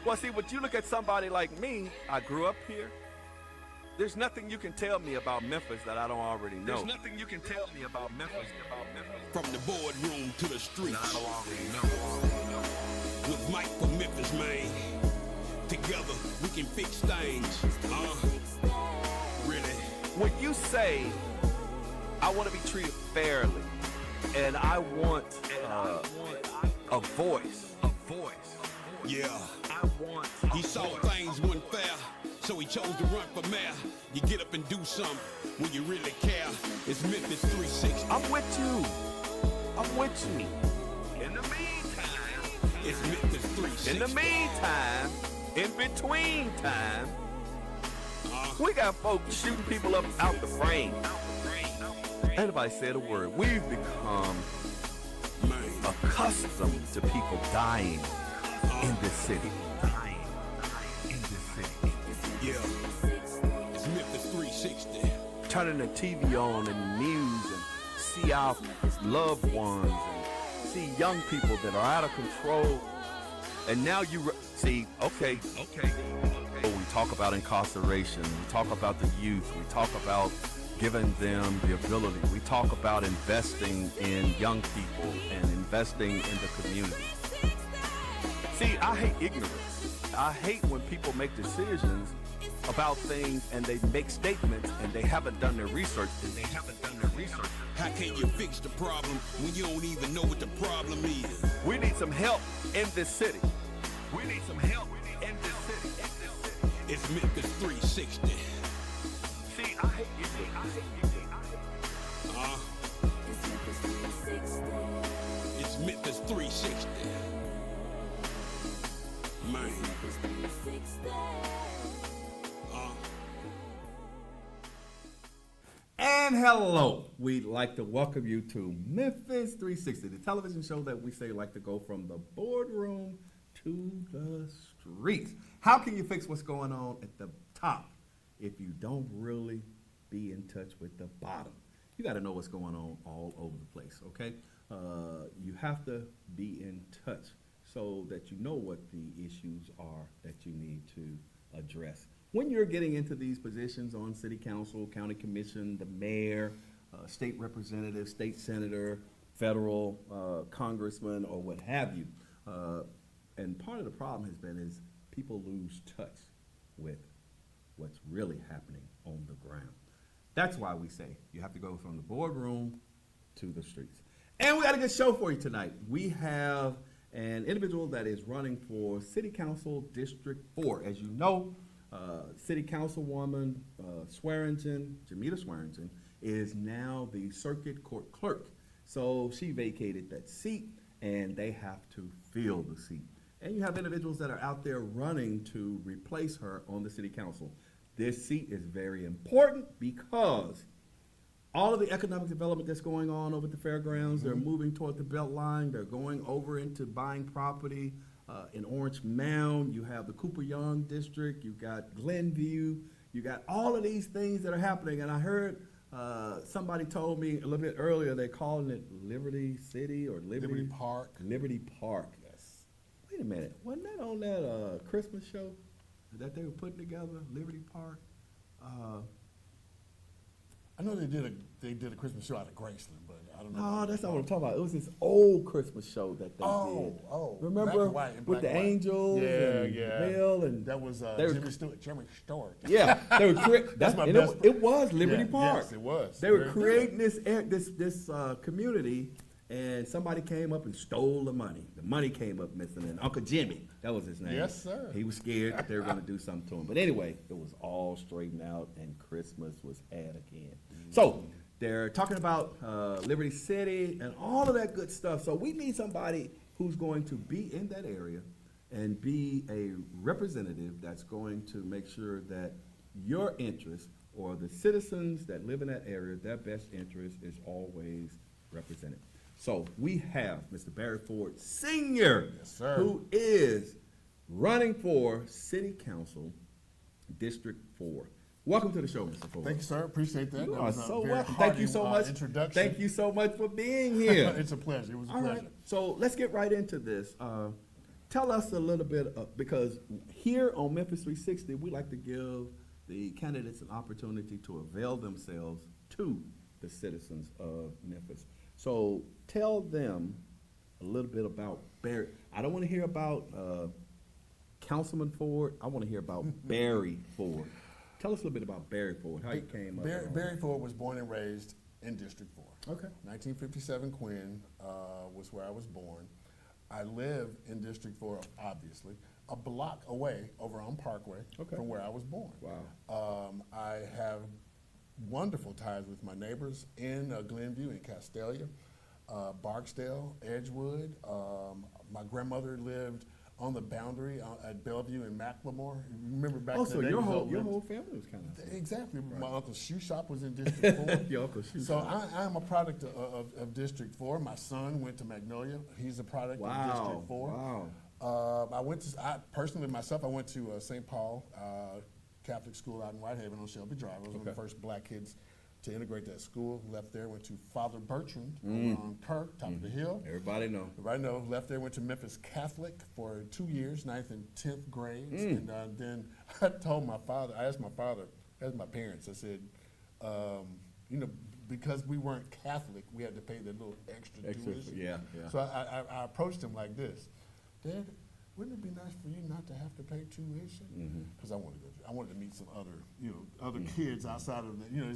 Well, see, when you look at somebody like me, I grew up here. There's nothing you can tell me about Memphis that I don't already know. There's nothing you can tell me about Memphis. From the boardroom to the streets. That I don't already know. With Mike from Mmephis, man. Together, we can fix things. Really? When you say, I want to be treated fairly, and I want a voice. Yeah. I want He saw things weren't fair, so he chose to run for mayor. You get up and do something when you really care. It's Mmephis 360. I'm with you. In the meantime, It's Mmephis 360. in the meantime, in between time, we got folks shooting people up out the frame. Anybody said a word. We've become Man. accustomed to people dying in this city. Yeah. It's Mmephis 360. Turning the TV on and the news and see our loved ones and see young people that are out of control. And now see, okay. We talk about incarceration. We talk about the youth. We talk about giving them the ability. We talk about investing in young people and investing in the community. See, I hate ignorance. I hate when people make decisions about things and they make statements and they haven't done their research. How can you fix the problem when you don't even know what the problem is? We need some help in this city. It's Mmephis 360. See, I hate ignorance. It's Mmephis 360. Man. And hello, we'd like to welcome you to Mmephis 360, the television show that we say like to go from the boardroom to the streets. How can you fix what's going on at the top if you don't really be in touch with the bottom? You got to know what's going on all over the place, okay? You have to be in touch so that you know what the issues are that you need to address. When you're getting into these positions on city council, county commission, the mayor, state representative, state senator, federal congressman, or what have you, and part of the problem has been is people lose touch with what's really happening on the ground. That's why we say you have to go from the boardroom to the streets. And we got a good show for you tonight. We have an individual that is running for City Council District 4. As you know, City Councilwoman Swearingen, Jamita Swearingen, is now the Circuit Court Clerk. So she vacated that seat, and they have to fill the seat. And you have individuals that are out there running to replace her on the City Council. This seat is very important because all of the economic development that's going on over at the fairgrounds, they're moving toward the Beltline, they're going over into buying property in Orange Mound. You have the Cooper Young District, you've got Glenview, you got all of these things that are happening. And I heard somebody told me a little bit earlier, they're calling it Liberty City or Liberty Park. Liberty Park. Yes. Wait a minute, wasn't that on that Christmas show that they were putting together, Liberty Park? I know they did a Christmas show out of Graceland, but I don't know. No, that's not what I'm talking about. It was this old Christmas show that they did. Oh, Remember black and white, with black the and white. angels and the bell and that was they were- Jimmy Stewart. yeah, they were That's my and best- it was Liberty Yeah, Park. yes, it was. They were Very creating this community, and somebody came up and stole the money. The money came up missing, and Uncle Jimmy, that was his name. Yes, sir. He was scared that they were going to do something to him. But anyway, it was all straightened out, and Christmas was had again. So they're talking about Liberty City and all of that good stuff. So we need somebody who's going to be in that area and be a representative that's going to make sure that your interest or the citizens that live in that area, their best interest is always represented. So we have Mr. Barry Ford Sr., Yes, sir. who is running for City Council District 4. Welcome to the show, Mr. Ford. Thank you, sir. Appreciate that. You That are was a so very welcome. Thank you hearty, so much. Introduction. Thank you so much for being here. It's a pleasure. It was a All pleasure. right, so let's get right into this. tell us a little bit, because here on Memphis 360, we like to give the candidates an opportunity to avail themselves to the citizens of Memphis. So tell them a little bit about Barry. I don't want to hear about Councilman Ford. I want to hear about Barry Ford. Tell us a little bit about Barry Ford, how you came up. Barry Ford was born and raised in District 4. Okay. 1957 Quinn was where I was born. I live in District 4, obviously, a block away over on Parkway from where I was born. Wow. I have wonderful ties with my neighbors in Glenview and Castelia, Barksdale, Edgewood. My grandmother lived on the boundary at Bellevue and Macklemore. Remember back in the day? So your whole family was kind of. Exactly. Right. My uncle's shoe shop was in District 4. Your uncle's shoe so shop. I am a product of District 4. My son went to Magnolia. He's a product of District 4. Wow. I personally myself, I went to St. Paul Catholic School out in Whitehaven on Shelby Drive. I was one of the first black kids to integrate that school. Left there, went to Father Bertrand on Kirk, top of the hill. Everybody know. Everybody know. Left there, went to Mmephis Catholic for 2 years, 9th and 10th grades. And then I told my father, I asked my parents, I said, because we weren't Catholic, we had to pay that little extra tuition. Yeah. So I approached him like this: Dad, wouldn't it be nice for you not to have to pay tuition? Because I wanted to meet some other kids outside of the,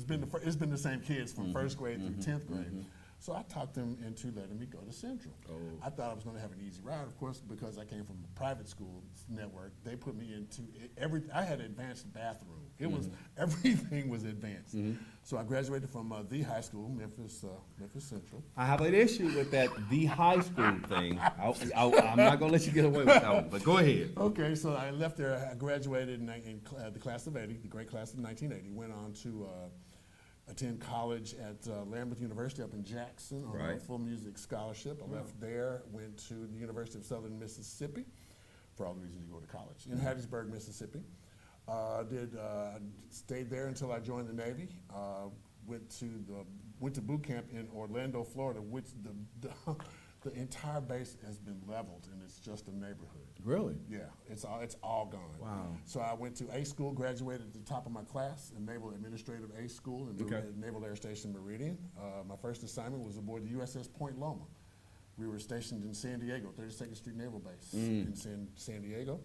it's been the same kids from first grade through 10th grade. So I talked them into letting me go to Central. I thought I was going to have an easy ride, of course, because I came from a private school network. They put me into I had an advanced bathroom. It was everything was advanced. So I graduated from the high school, Memphis Central. I have an issue with that the high school thing. I'm not gonna let you get away with that one, but go ahead. Okay, so I left there. I graduated in the class of '80, the great class of 1980. Went on to attend college at Lambeth University up in Jackson on a full music scholarship. I left there, went to the University of Southern Mississippi for all the reasons you go to college in Hattiesburg, Mississippi. Stayed there until I joined the Navy. Went to boot camp in Orlando, Florida, which the entire base has been leveled and it's just a neighborhood. Really? Yeah, it's all gone. Wow. So I went to A school, graduated at the top of my class in Naval Administrative A school in Naval Air Station Meridian. My first assignment was aboard the USS Point Loma. We were stationed in San Diego, 32nd Street Naval Base in San Diego.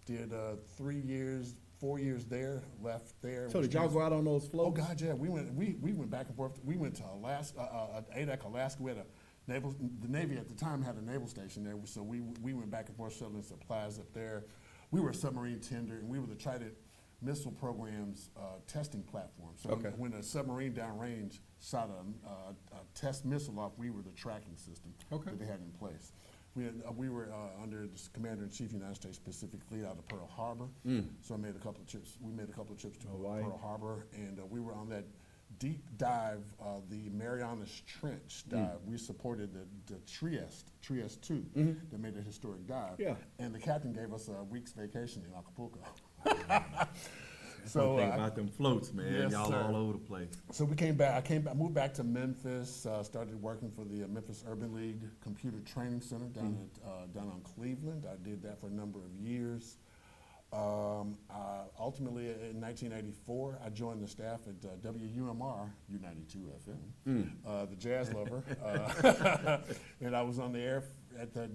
Did 4 years there, left there. So did y'all go out on those floats? Oh God, yeah. We went back and forth. We went to Alaska, Adak, Alaska. We had the Navy at the time had a naval station there, so we went back and forth shuttling supplies up there. We were a submarine tender, and we were the Trident missile program's testing platform. So when a submarine downrange shot a test missile off, we were the tracking system that they had in place. We were under the Commander-in-Chief United States Pacific Fleet out of Pearl Harbor. So I made a couple of trips. We made a couple of trips to Pearl Harbor, and we were on that deep dive, the Marianas Trench dive. We supported the Trieste 2, that made a historic dive. Yeah. And the captain gave us a week's vacation in Acapulco. So think about them floats, man. Yes, y'all sir. all over the place. So we came back. I moved back to Memphis. Started working for the Memphis Urban League Computer Training Center down on Cleveland. I did that for a number of years. Ultimately, in 1984, I joined the staff at WUMR U92 FM, the Jazz Lover, and I was on the air at the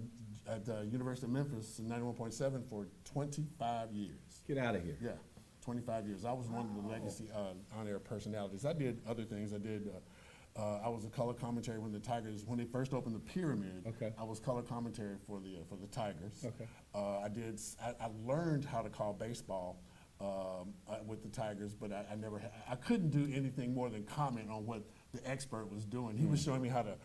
University of Memphis in 91.7 for 25 years. Get out of here. Yeah. 25 years. I was one of the legacy on-air personalities. I did other things. I was a color commentary when the Tigers, when they first opened the Pyramid. I was color commentary for the Tigers. I learned how to call baseball with the Tigers, but I couldn't do anything more than comment on what the expert was doing. He was showing me how to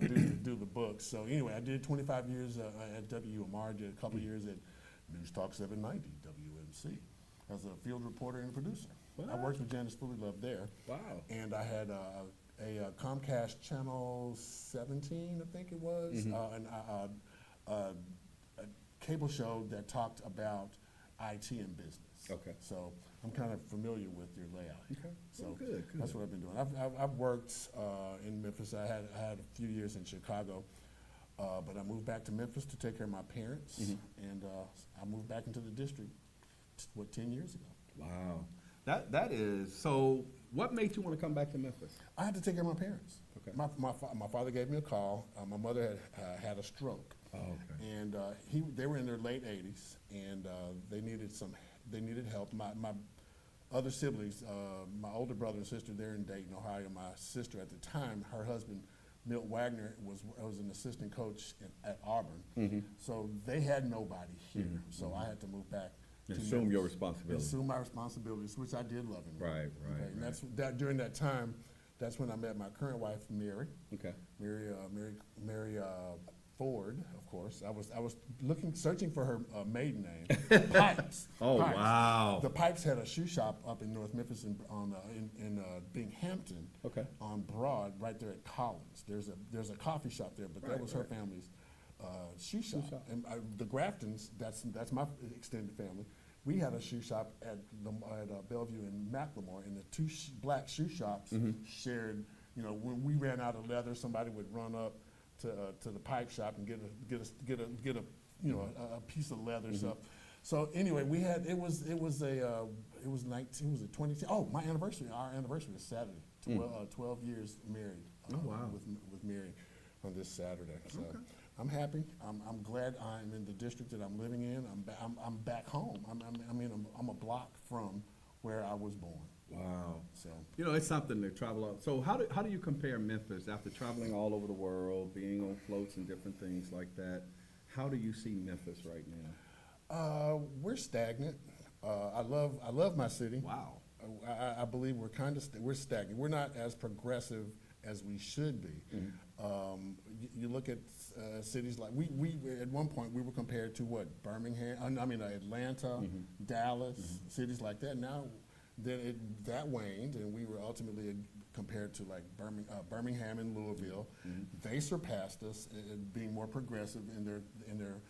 do the books. So anyway, I did 25 years at WMR. Did a couple years at News Talk 790 WMC. As a field reporter and producer. I worked with Janice Fully Love there. Wow. And I had a Comcast Channel 17, I think it was, a cable show that talked about IT and business. So I'm kind of familiar with your layout. So good. That's what I've been doing. I've worked in Memphis. I had a few years in Chicago. But I moved back to Memphis to take care of my parents, and I moved back into the district, 10 years ago. Wow. That is, so what made you want to come back to Memphis? I had to take care of my parents. Okay. My father gave me a call. My mother had a stroke. Oh, okay. And they were in their late 80s, and they needed help. My other siblings, my older brother and sister, they're in Dayton, Ohio. My sister at the time, her husband, Milt Wagner, was an assistant coach at Auburn. So they had nobody here. So I had to move back. Assume your responsibility. Assume my responsibilities, which I did lovingly. Right. And during that time, that's when I met my current wife, Mary. Okay. Mary Ford, of course. I was searching for her maiden name. Pipes. Oh, Pipes. wow. The Pipes had a shoe shop up in North Memphis in Binghamton. Okay. On Broad, right there at Collins. There's a coffee shop there, but that was her family's shoe shop. And the Graftons, that's my extended family. We had a shoe shop at Bellevue and Macklemore, and the two black shoe shops shared. You know, when we ran out of leather, somebody would run up to the pipe shop and get a piece of leather stuff. So anyway, we had it was a 20. Oh, my anniversary. Our anniversary is Saturday. 12 years married. With Mary on this Saturday. So. Okay. I'm happy. I'm glad I'm in the district that I'm living in. I'm back home. I'm a block from where I was born. Wow. So it's something to travel out. So how do you compare Memphis after traveling all over the world, being on floats and different things like that? How do you see Memphis right now? We're stagnant. I love my city. Wow. I believe we're stagnant. We're not as progressive as we should be. You look at cities like we at one point we were compared to what, Birmingham, Atlanta, Dallas, cities like that. Now that waned, and we were ultimately compared to like Birmingham and Louisville. They surpassed us in being more progressive in their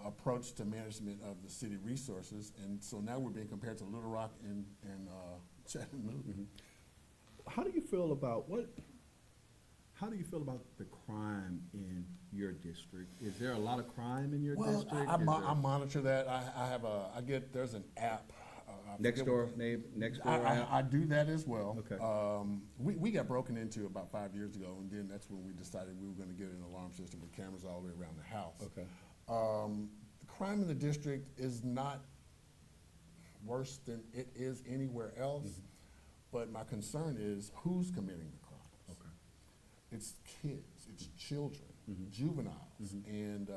approach to management of the city resources, and so now we're being compared to Little Rock and Chattanooga. How do you feel about the crime in your district? Is there a lot of crime in your district? I monitor that. There's an app. Next door app? I do that as well. Okay. We got broken into about 5 years ago, and then that's when we decided we were going to get an alarm system with cameras all the way around the house. Okay. The crime in the district is not worse than it is anywhere else, but my concern is who's committing the crimes. Okay. It's kids, it's children, juveniles, and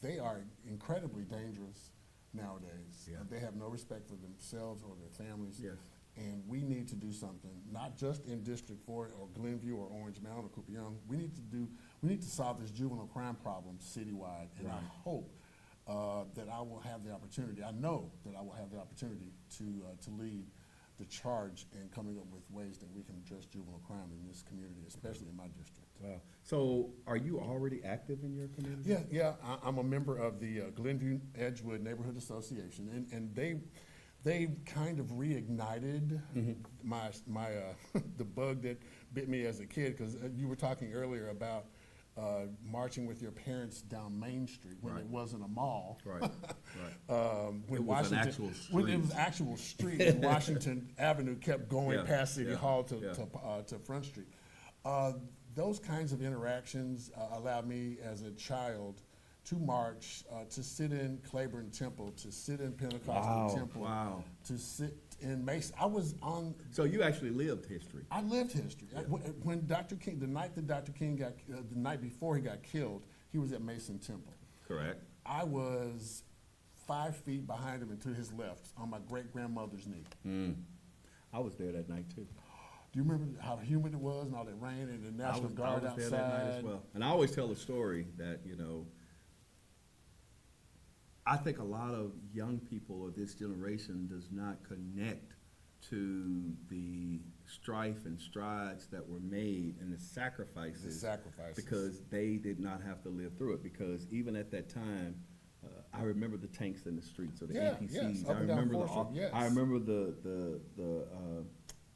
they are incredibly dangerous nowadays. Yeah. They have no respect for themselves or their families. Yes. And we need to do something, not just in District 4 or Glenview or Orange Mound or Cooper Young. We need to solve this juvenile crime problem citywide. And I hope that I will have the opportunity. I know that I will have the opportunity to lead the charge in coming up with ways that we can address juvenile crime in this community, especially in my district. Wow. So are you already active in your community? Yeah. I'm a member of the Glenview Edgewood Neighborhood Association, and they kind of reignited my the bug that bit me as a kid, because you were talking earlier about marching with your parents down Main Street when it wasn't a mall. Right. When it was an actual street. When it was actual street, and Washington Avenue kept going past City Hall to Front Street. Those kinds of interactions allowed me as a child to march, to sit in Claiborne Temple, to sit in Pentecostal Temple, to sit in Mason. I was on. So you actually lived history. I lived history. Yeah. When Dr. King, the night that Dr. King got, the night before he got killed, he was at Mason Temple. Correct. I was 5 feet behind him and to his left on my great-grandmother's knee. I was there that night too. Do you remember how humid it was and all that rain and the National Guard outside? I was there that night as well. And I always tell the story that, I think a lot of young people of this generation does not connect to the strife and strides that were made and the sacrifices. Because they did not have to live through it. Because even at that time, I remember the tanks in the streets or the APCs. I remember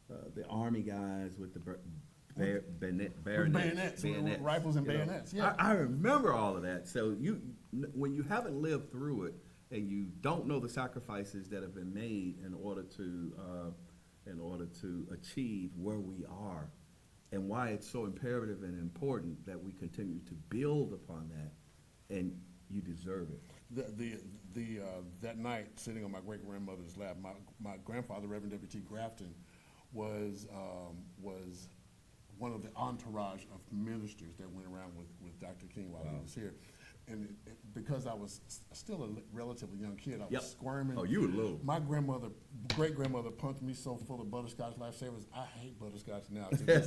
the Army guys with the Bayonets. Rifles and You know, bayonets, yeah. I remember all of that. So when you haven't lived through it and you don't know the sacrifices that have been made in order to achieve where we are, and why it's so imperative and important that we continue to build upon that, and you deserve it. That night, sitting on my great grandmother's lap, my grandfather, Reverend W.T. Grafton, was one of the entourage of ministers that went around with Dr. King while he was here. And because I was still a relatively young kid, I was squirming. Oh, you were little. My great-grandmother pumped me so full of Butterscotch Lifesavers. I hate Butterscotch now to this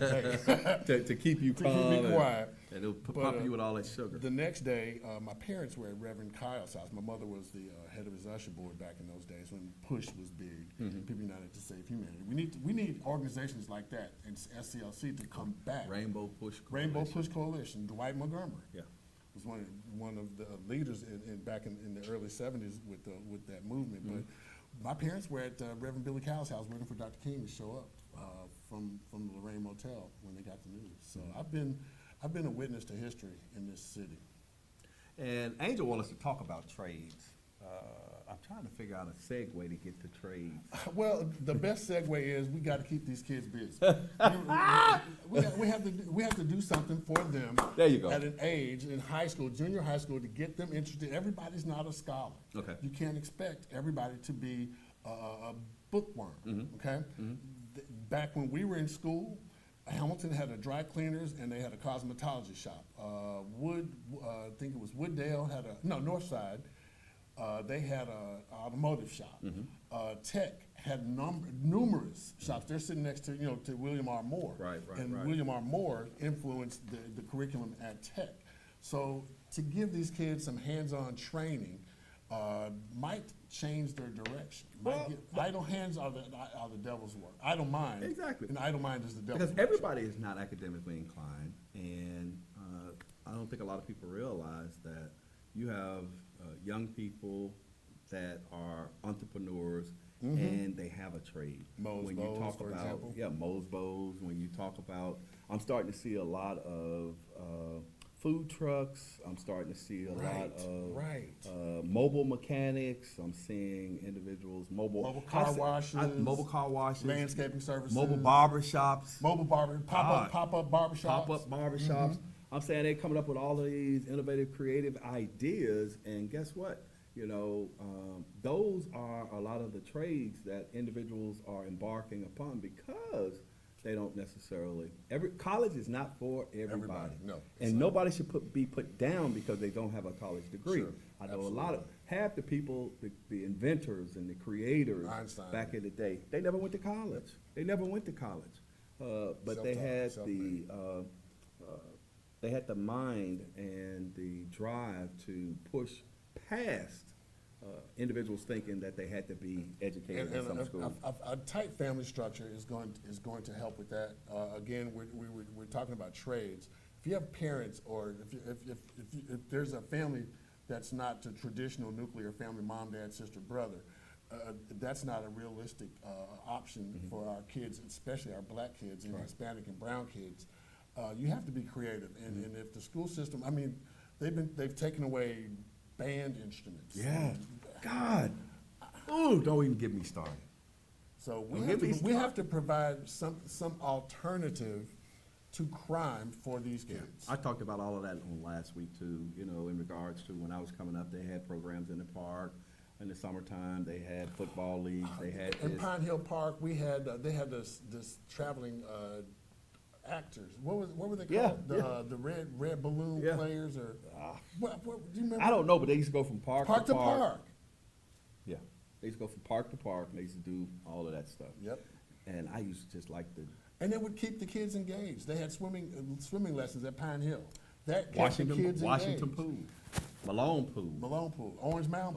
day. to keep you calm. To keep me quiet. And it'll pump you with all that sugar. The next day, my parents were at Reverend Kyle's house. My mother was the head of his usher board back in those days when PUSH was big, People United to Save Humanity. We need organizations like that and SCLC to come back. Rainbow Push Coalition. Dwight Montgomery. Yeah. Was one of the leaders back in the early 70s with that movement. But my parents were at Reverend Billy Cowell's house waiting for Dr. King to show up from the Lorraine Motel when they got the news. So I've been a witness to history in this city. And Angel wants us to talk about trades. I'm trying to figure out a segue to get to trades. Well, the best segue is we got to keep these kids busy. we have to do something for them. There you go. At an age in high school, junior high school, to get them interested. Everybody's not a scholar. Okay. You can't expect everybody to be a bookworm. Okay. Back when we were in school, Hamilton had a dry cleaners and they had a cosmetology shop. I think it was Wooddale had Northside. They had an automotive shop. Tech had numerous shops. They're sitting next to to William R. Moore. Right. William R. Moore influenced the curriculum at Tech. So to give these kids some hands-on training might change their direction. Idle hands are the devil's work. Idle mind. Exactly. And idle mind is the devil's work. Because everybody is not academically inclined, and I don't think a lot of people realize that you have young people that are entrepreneurs and they have a trade. Mose Bowes, for example. Yeah, Mose Bowes. When you talk about, I'm starting to see a lot of food trucks. I'm starting to see a lot of mobile mechanics. I'm seeing individuals, mobile car washes, landscaping services, mobile barber shops, pop-up barbershops. I'm saying they're coming up with all of these innovative, creative ideas, and guess what? Those are a lot of the trades that individuals are embarking upon because they don't necessarily. College is not for everybody. No, and nobody should be put down because they don't have a college degree. Sure, I know half the people, the inventors and the creators Einstein. back in the day, they never went to college. But they had they had the mind and the drive to push past individuals thinking that they had to be educated in some school. A tight family structure is going to help with that. Again, we're talking about trades. If you have parents, or if there's a family that's not the traditional nuclear family, mom, dad, sister, brother, that's not a realistic option for our kids, especially our black kids and Hispanic and brown kids. You have to be creative, and if the school system, they've taken away band instruments. Yeah, God, ooh, don't even get me started. So we have to provide some alternative to crime for these kids. I talked about all of that on last week too. In regards to when I was coming up, they had programs in the park. In the summertime, they had football leagues. They had in Pine Hill Park. They had this traveling actors. What were they called? The red balloon players, or what? Do you remember? I don't know, but they used to go from park to park. Yeah, they used to go from park to park, and they used to do all of that stuff. Yep. And I used to just like the. And they would keep the kids engaged. They had swimming lessons at Pine Hill. That kept the kids Washington engaged. Pool, Malone Pool, Orange Mound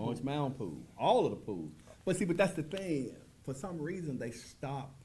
Pool, all of the pools. But that's the thing. For some reason, they stopped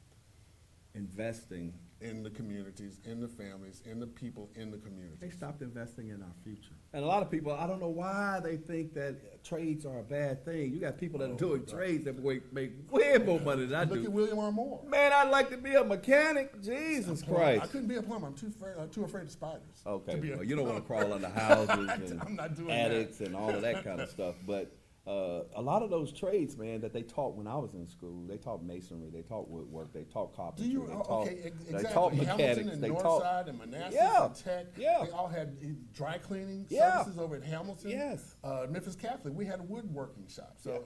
investing. in the communities, in the families, in the people, in the communities. They stopped investing in our future. And a lot of people, I don't know why they think that trades are a bad thing. You got people that are doing trades that make way more money than I Look do. at William R. Moore. Man, I'd like to be a mechanic. Jesus Christ. I couldn't be a plumber. I'm too afraid of spiders. Okay, to be well, a you don't want to plumber. crawl under houses I'm not doing and attics and all of that kind of stuff. But a lot of those trades, man, that they taught when I was in school, they taught masonry, they taught woodwork, they taught carpentry, Do you? they taught, Exactly. they taught Hamilton mechanics, and they Northside taught. and Manassas Yeah, and Tech. yeah. They all had dry cleaning Yeah. services over at Hamilton. Yes. Memphis Catholic, we had a woodworking shop. So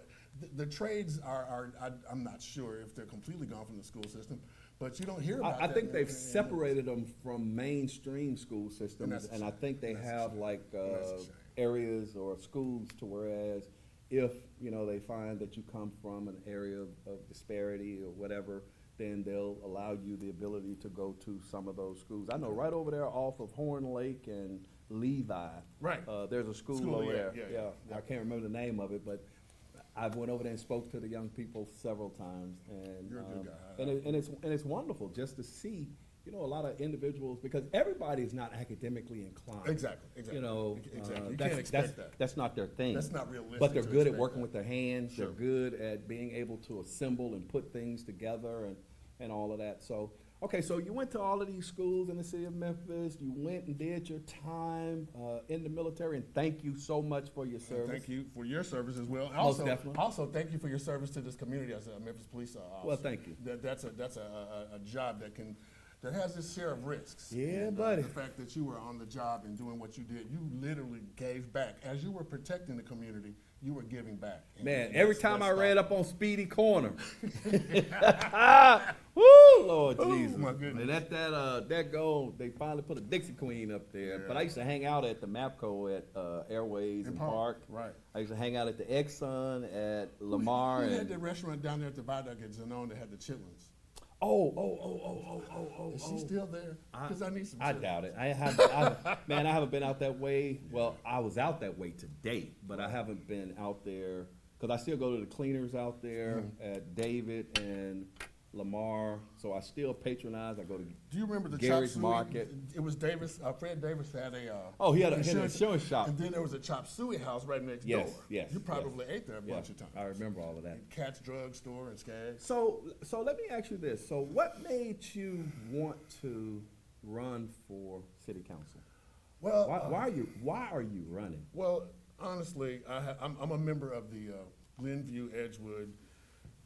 the trades are I'm not sure if they're completely gone from the school system, but you don't hear about I that. think they've separated them from mainstream school systems, that's a and I shame. think they That's a have shame. like That's a shame. areas or schools to whereas if they find that you come from an area of disparity or whatever, then they'll allow you the ability to go to some of those schools. I know right over there off of Horn Lake and Levi. Right. There's a school School, over yeah, there. yeah. I can't remember the name of it, but I went over there and spoke to the young people several times, and You're a good guy. and it's wonderful just to see a lot of individuals, because everybody is not academically inclined. Exactly. Exactly. You can't expect that. That's not their thing. That's not realistic But they're to good at expect working that. with their hands. Sure. They're good at being able to assemble and put things together and all of that. So, okay, so you went to all of these schools in the city of Memphis. You went and did your time in the military, and thank you so much for your service. Thank you for your service as well. Definitely. Also, thank you for your service to this community as a Memphis police officer. Well, thank you. That's a job that has its share of risks. Yeah, And, buddy. The fact that you were on the job and doing what you did, you literally gave back. As you were protecting the community, you were giving back. And Man, that's- every time I that's read not- up on Speedy Corner, woo, Lord Jesus, my goodness. And that goal, they finally put a Dixie Queen up there. Yeah. But I used to hang out at the MAPCO at Airways and Park. Right. I used to hang out at the Exxon at Lamar. Who had and the restaurant down there at the viaduct at Zanone that had the chitlins? oh. Is she still there? Because I need some I chitlins. doubt it. I haven't been out that way. Well, I was out that way today, but I haven't been out there because I still go to the cleaners out there at David and Lamar. So I still patronize. I go to. Do you remember the Gary's chop suey? Market. It was Davis. Fred Davis had a. He had an insurance shop. And then there was a chop suey house right next Yes, door. yes, You probably yes. ate there a Yeah, bunch of times. I remember all of that. Cat's Drug Store and Skaggs. So let me ask you this. So what made you want to run for city council? Well, Why are you running? well, honestly, I'm a member of the Glenview Edgewood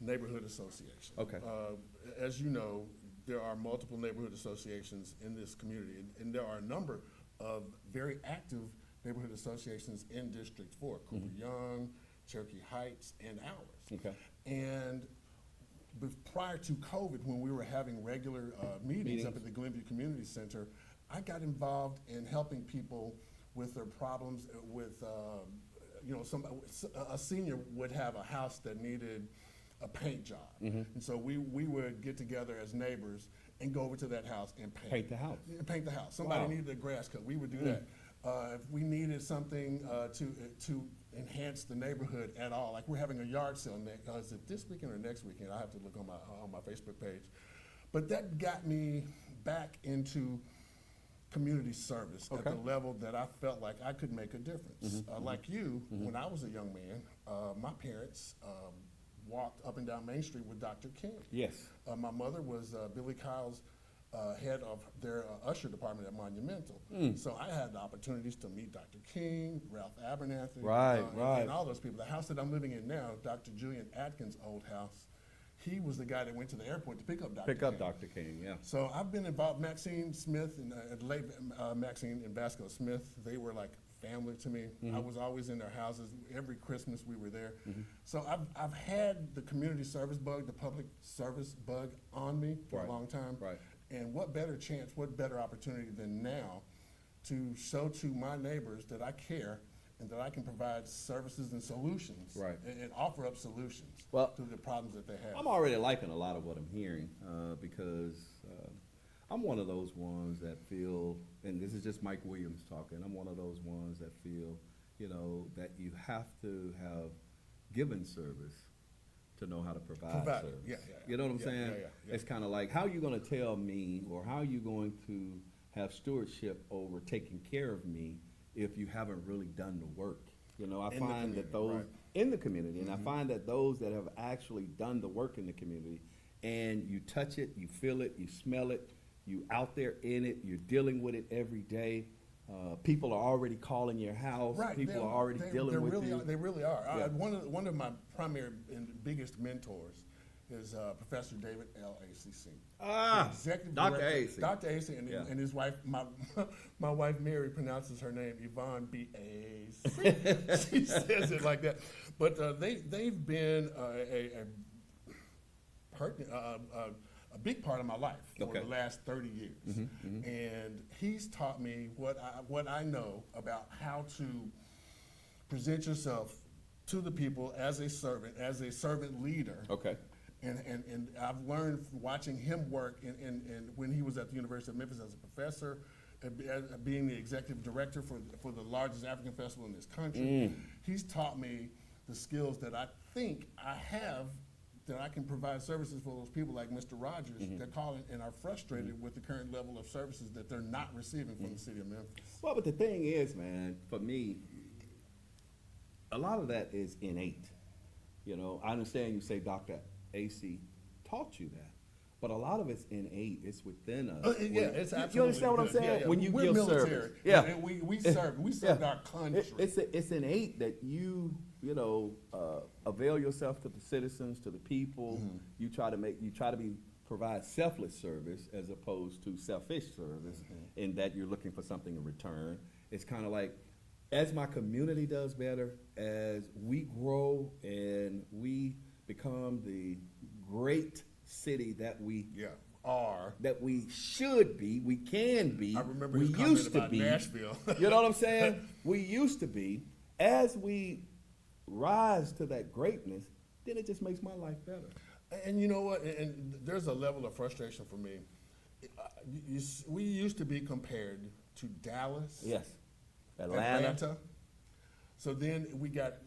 Neighborhood Association. Okay. As you know, there are multiple neighborhood associations in this community, and there are a number of very active neighborhood associations in District 4, Cooper Young, Cherokee Heights, and ours. Okay. And prior to COVID, when we were having regular meetings up at the Glenview Community Center, I got involved in helping people with their problems with, a senior would have a house that needed a paint job. And so we would get together as neighbors and go over to that house and paint. Paint the house. Yeah, paint the house. Somebody Wow. needed a grass cut, we would do that. If we needed something to enhance the neighborhood at all, like we're having a yard sale is it this weekend or next weekend? I have to look on my Facebook page. But that got me back into community service at the level that I felt like I could make a difference. Like you, when I was a young man, my parents walked up and down Main Street with Dr. King. Yes. My mother was Billy Kyle's head of their usher department at Monumental. So I had the opportunities to meet Dr. King, Ralph Abernathy, Right. and all those people. The house that I'm living in now, Dr. Julian Atkins' old house, he was the guy that went to the airport to pick up Dr. King. Dr. King, yeah. So I've been involved. Maxine Smith and Maxine and Vasco Smith, they were like family to me. I was always in their houses. Every Christmas we were there. So I've had the community service bug, the public service bug on me for Right. a long time. Right. And what better chance, what better opportunity than now to show to my neighbors that I care and that I can provide services and solutions, Right. and offer up solutions Well, to the problems that they have. I'm already liking a lot of what I'm hearing because I'm one of those ones that feel, and this is just Mike Williams talking, I'm one of those ones that feel, that you have to have given service to know how to provide Provide, service. yeah. You know what I'm Yeah, saying? yeah. It's kind of like, how are you going to tell me, or how are you going to have stewardship over taking care of me if you haven't really done the work? You know, I In the find that community, those right. in the community, and I find that those that have actually done the work in the community, and you touch it, you feel it, you smell it, you out there in it, you're dealing with it every day. People are already calling your house. Right. People are already they dealing with really you. They really are. Yeah. One of my primary and biggest mentors is Professor David L. Acey. Executive Dr. Director. Acey. Dr. Acey and, Yeah. and his wife, my wife Mary pronounces her name Yvonne B. Acey. She says it like that. But they've been a big part of my life for Okay. the last 30 years. And he's taught me what I know about how to present yourself to the people as a servant leader. Okay. And I've learned from watching him work and when he was at the University of Memphis as a professor, being the executive director for the largest African festival in this country. He's taught me the skills that I think I have, that I can provide services for those people like Mr. Rogers that call and are frustrated with the current level of services that they're not receiving from the city of Memphis. Well, but the thing is, man, for me, a lot of that is innate. You know, I understand you say Dr. AC taught you that, but a lot of it's innate. It's within us. Yeah, it's absolutely. You understand what I'm good. saying? Yeah. When you We're give military. service, yeah, And we serve our country. It's innate that you avail yourself to the citizens, to the people. You try to provide selfless service as opposed to selfish service, in that you're looking for something in return. It's kind of like, as my community does better, as we grow and we become the great city that we should be, we can be. I remember we his comment used to about be. Nashville. You know what I'm saying? We used to be. As we rise to that greatness, then it just makes my life better. And you know what? And there's a level of frustration for me. We used to be compared to Dallas, Yes. Atlanta. So then we got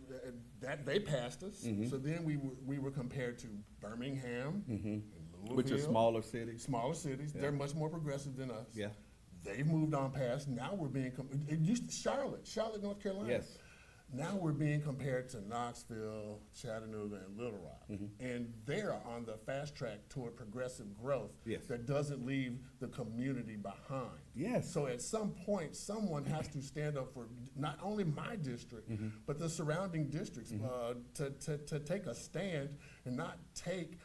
that they passed us. So then we were compared to Birmingham, and Louisville, Which are smaller cities. Smaller cities. Yeah. They're much more progressive than us. Yeah. They've moved on past. Now we're being it used to Charlotte, North Carolina. Yes. Now we're being compared to Knoxville, Chattanooga, and Little Rock. And they're on the fast track toward progressive growth Yes. that doesn't leave the community behind. Yes. So at some point, someone has to stand up for not only my district, but the surrounding districts to take a stand and not take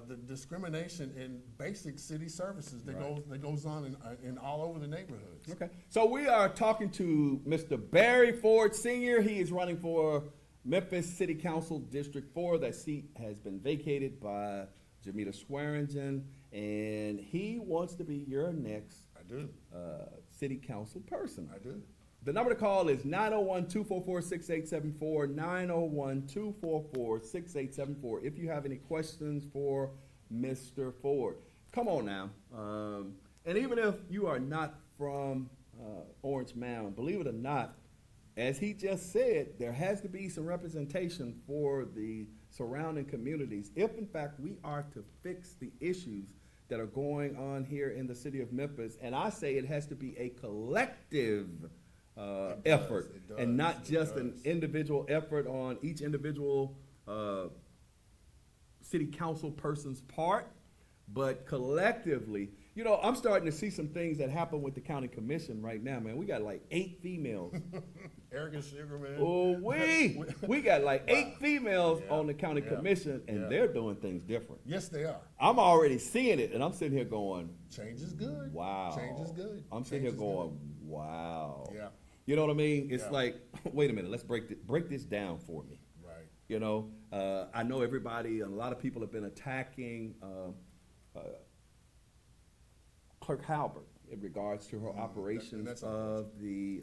the discrimination in basic city services that goes on in all over the neighborhoods. Okay. So we are talking to Mr. Barry Ford Sr. He is running for Memphis City Council District 4. That seat has been vacated by Jamita Swearingen, and he wants to be your next I do. city council person. I do. The number to call is 901-244-6874, 901-244-6874, if you have any questions for Mr. Ford. Come on now. And even if you are not from Orange Mound, believe it or not, as he just said, there has to be some representation for the surrounding communities if, in fact, we are to fix the issues that are going on here in the city of Memphis. And I say it has to be a collective effort, and not just an individual effort on each individual city council person's part, but collectively. You know, I'm starting to see some things that happen with the county commission right now, man. We got like 8 females. Erica Sugarman. Oh, we got like 8 females on the county Yeah. commission, and Yeah. they're doing things different. Yes, they are. I'm already seeing it, and I'm sitting here going, Change is good. wow. Change is good. I'm sitting Change here is going, wow. Yeah. You know what I mean? It's Yeah. like, wait a minute, let's break this down for me. Right. You know, I know everybody, a lot of people have been attacking Clerk Halbert in regards to her operations that's of the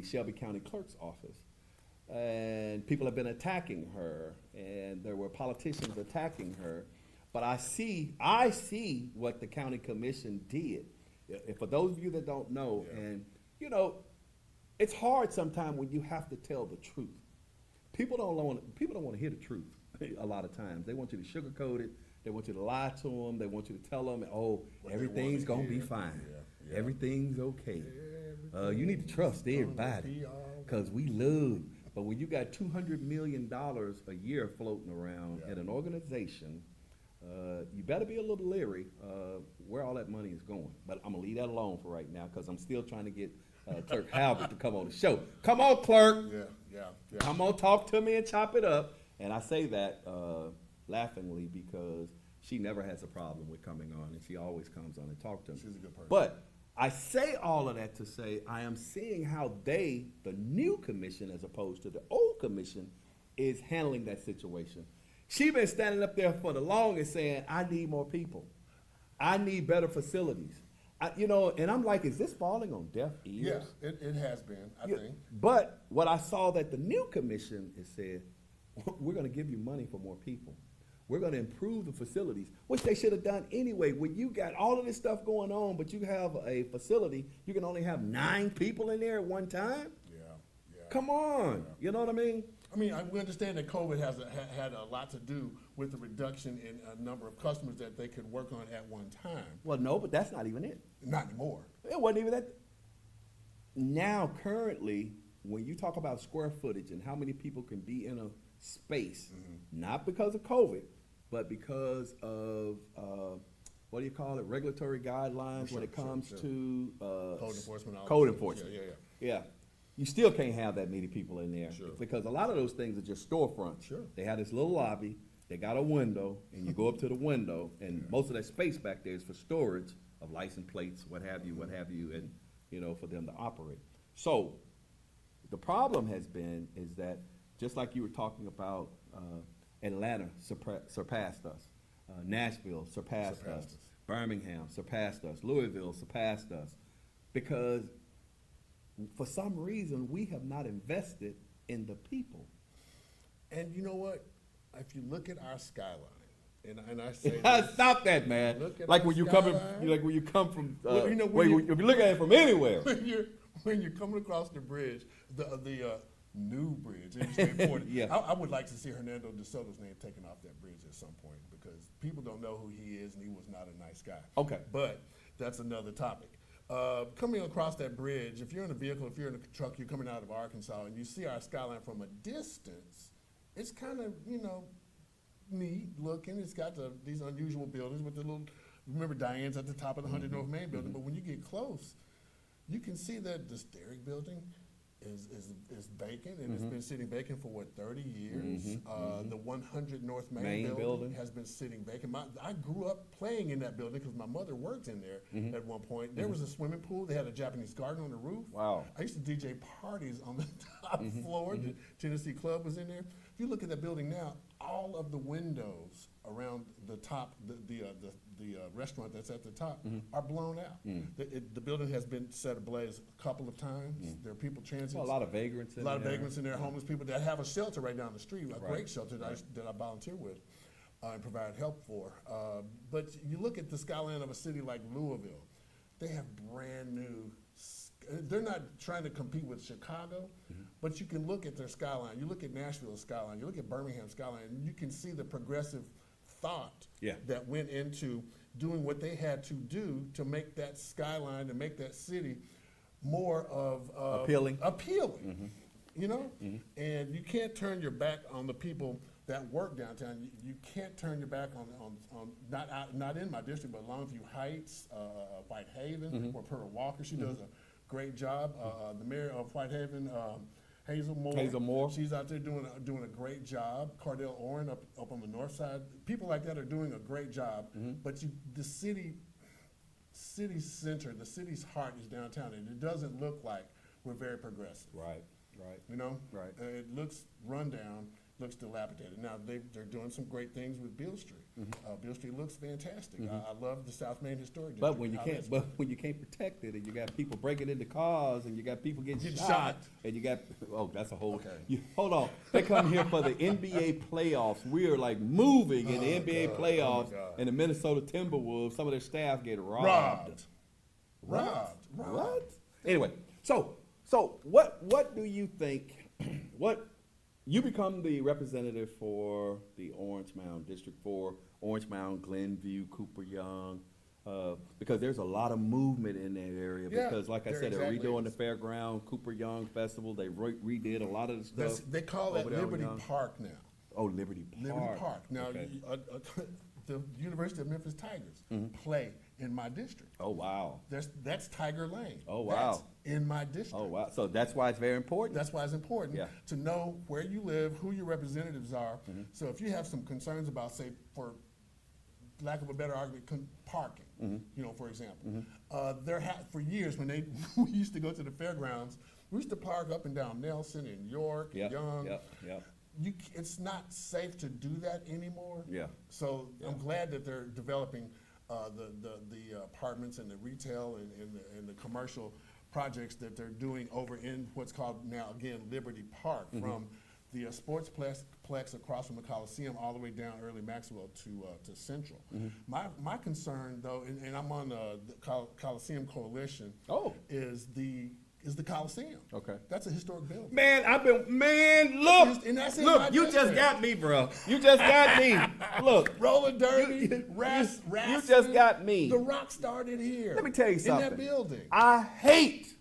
Shelby County Clerk's office. And people have been attacking her, and there were politicians attacking her. But I see what the county commission did. For those of you that don't know, Yeah. and you know, it's hard sometimes when you have to tell the truth. People don't want to hear the truth. a lot of times. They want you to sugarcoat it. They want you to lie to them. They want you to tell them, oh, What they everything's wanna going to be hear. fine. Yeah. Everything's okay. You need to trust everybody because we love. But when you got $200 million a year floating around at an organization, you better be a little leery where all that money is going. But I'm going to leave that alone for right now because I'm still trying to get Clerk Halbert to come on the show. Come on, Clerk. Yeah. Come on, talk to me and chop it up. And I say that laughingly because she never has a problem with coming on, and she always comes on and talk to me. She's a good person. But I say all of that to say I am seeing how they, the new commission as opposed to the old commission, is handling that situation. She been standing up there for the longest saying, I need more people. I need better facilities. And I'm like, is this falling on deaf ears? Yeah, it has been, I think. But what I saw that the new commission has said, we're going to give you money for more people. We're going to improve the facilities, which they should have done anyway. When you got all of this stuff going on, but you have a facility, you can only have 9 people in there at one time? Yeah. Come on. You know what I mean? I mean, we understand that COVID has had a lot to do with the reduction in a number of customers that they could work on at one time. Well, no, but that's not even it. Not anymore. It wasn't even that. Now, currently, when you talk about square footage and how many people can be in a space, not because of COVID, but because of, what do you call it, regulatory guidelines when it comes to Code enforcement. all code those things. enforcement. Yeah. You still can't have that many people in there Sure. because a lot of those things are just storefronts. Sure. They have this little lobby, they got a window, and you go up to the window, and most of that space back there is for storage of license plates, what have you, and, for them to operate. So the problem has been is that just like you were talking about, Atlanta surpassed us, Nashville surpassed us, Birmingham surpassed us, Louisville surpassed us, because for some reason we have not invested in the people. And you know what? If you look at our skyline, and I say this, Stop that, man! Look at Like our when you come from, Well, you know, if you look at it from anywhere. when you're coming across the bridge, the new bridge, Interstate 40. Yeah. I would like to see Hernando de Soto's name taken off that bridge at some point because people don't know who he is, and he was not a nice guy. Okay. But that's another topic. Coming across that bridge, if you're in a vehicle, if you're in a truck, you're coming out of Arkansas, and you see our skyline from a distance, it's kind of, neat looking. It's got these unusual buildings with the little, remember Diane's at the top of the 100 North Main building, but when you get close, you can see that the Steric building is vacant, and it's been sitting vacant for 30 years. The 100 North Main building has been sitting vacant. I grew up playing in that building because my mother worked in there at one point. There was a swimming pool. They had a Japanese garden on the roof. Wow. I used to DJ parties on the top floor. The Tennessee Club was in there. If you look at that building now, all of the windows around the top, the restaurant that's at the top, are blown out. The building has been set ablaze a couple of times. There are people transiting. A lot of vagrants in A lot of there. vagrants in there, homeless people that have a shelter right down the street, a great shelter that I volunteer with and provide help for. But you look at the skyline of a city like Louisville, they have brand new. They're not trying to compete with Chicago, but you can look at their skyline. You look at Nashville's skyline. You look at Birmingham's skyline, and you can see the progressive thought that went into doing what they had to do to make that skyline, to make that city more of Appealing. And you can't turn your back on the people that work downtown. You can't turn your back on not in my district, but Longview Heights, Whitehaven, where Pearl Walker, she does a great job. The mayor of Whitehaven, Hazel Moore. She's out there doing a great job. Cardell Orrin up on the north side. People like that are doing a great job. But the city center, the city's heart is downtown, and it doesn't look like we're very progressive. Right. Right. It looks run down, looks dilapidated. Now they're doing some great things with Beale Street. Beale Street looks fantastic. I love the South Main Historic District. But when you can't protect it, and you got people breaking into cars, and you got people getting shot, and you got that's a whole. Okay. Hold on, they come here for the NBA playoffs. We are like moving in the NBA playoffs, and the Minnesota Timberwolves. Some of their staff get robbed. Robbed. Anyway, so what do you think? What you become the representative for the Orange Mound District 4, Orange Mound, Glenview, Cooper Young, because there's a lot of movement in that area. Yeah, Because, like I there said, they're exactly redoing the is. fairground, Cooper Young Festival. They redid a lot of the stuff. They call that over there on Liberty Young. Park now. Oh, Liberty Park. Liberty Park. Now, Okay. the University of Memphis Tigers play in my district. Oh, wow. That's Tiger Lane. Oh, wow. That's in my district. Oh, wow. So that's why it's very important. That's why it's important Yeah. to know where you live, who your representatives are. So if you have some concerns about, say, for lack of a better argument, parking, for example, for years when we used to go to the fairgrounds, we used to park up and down Nelson and York, Yep, Young. yep. It's not safe to do that anymore. Yeah. So I'm glad that they're developing the apartments and the retail and the commercial projects that they're doing over in what's called now, again, Liberty Park, from the sportsplex across from the Coliseum all the way down Early Maxwell to Central. My concern, though, and I'm on the Coliseum Coalition, is the Coliseum. Okay. That's a historic building. Man, look, And that's in my look, you just district. got me, bro. You just got me. Look. Roller derby, You just got me. The Rock started here. Let me tell you something. In that building. I hate,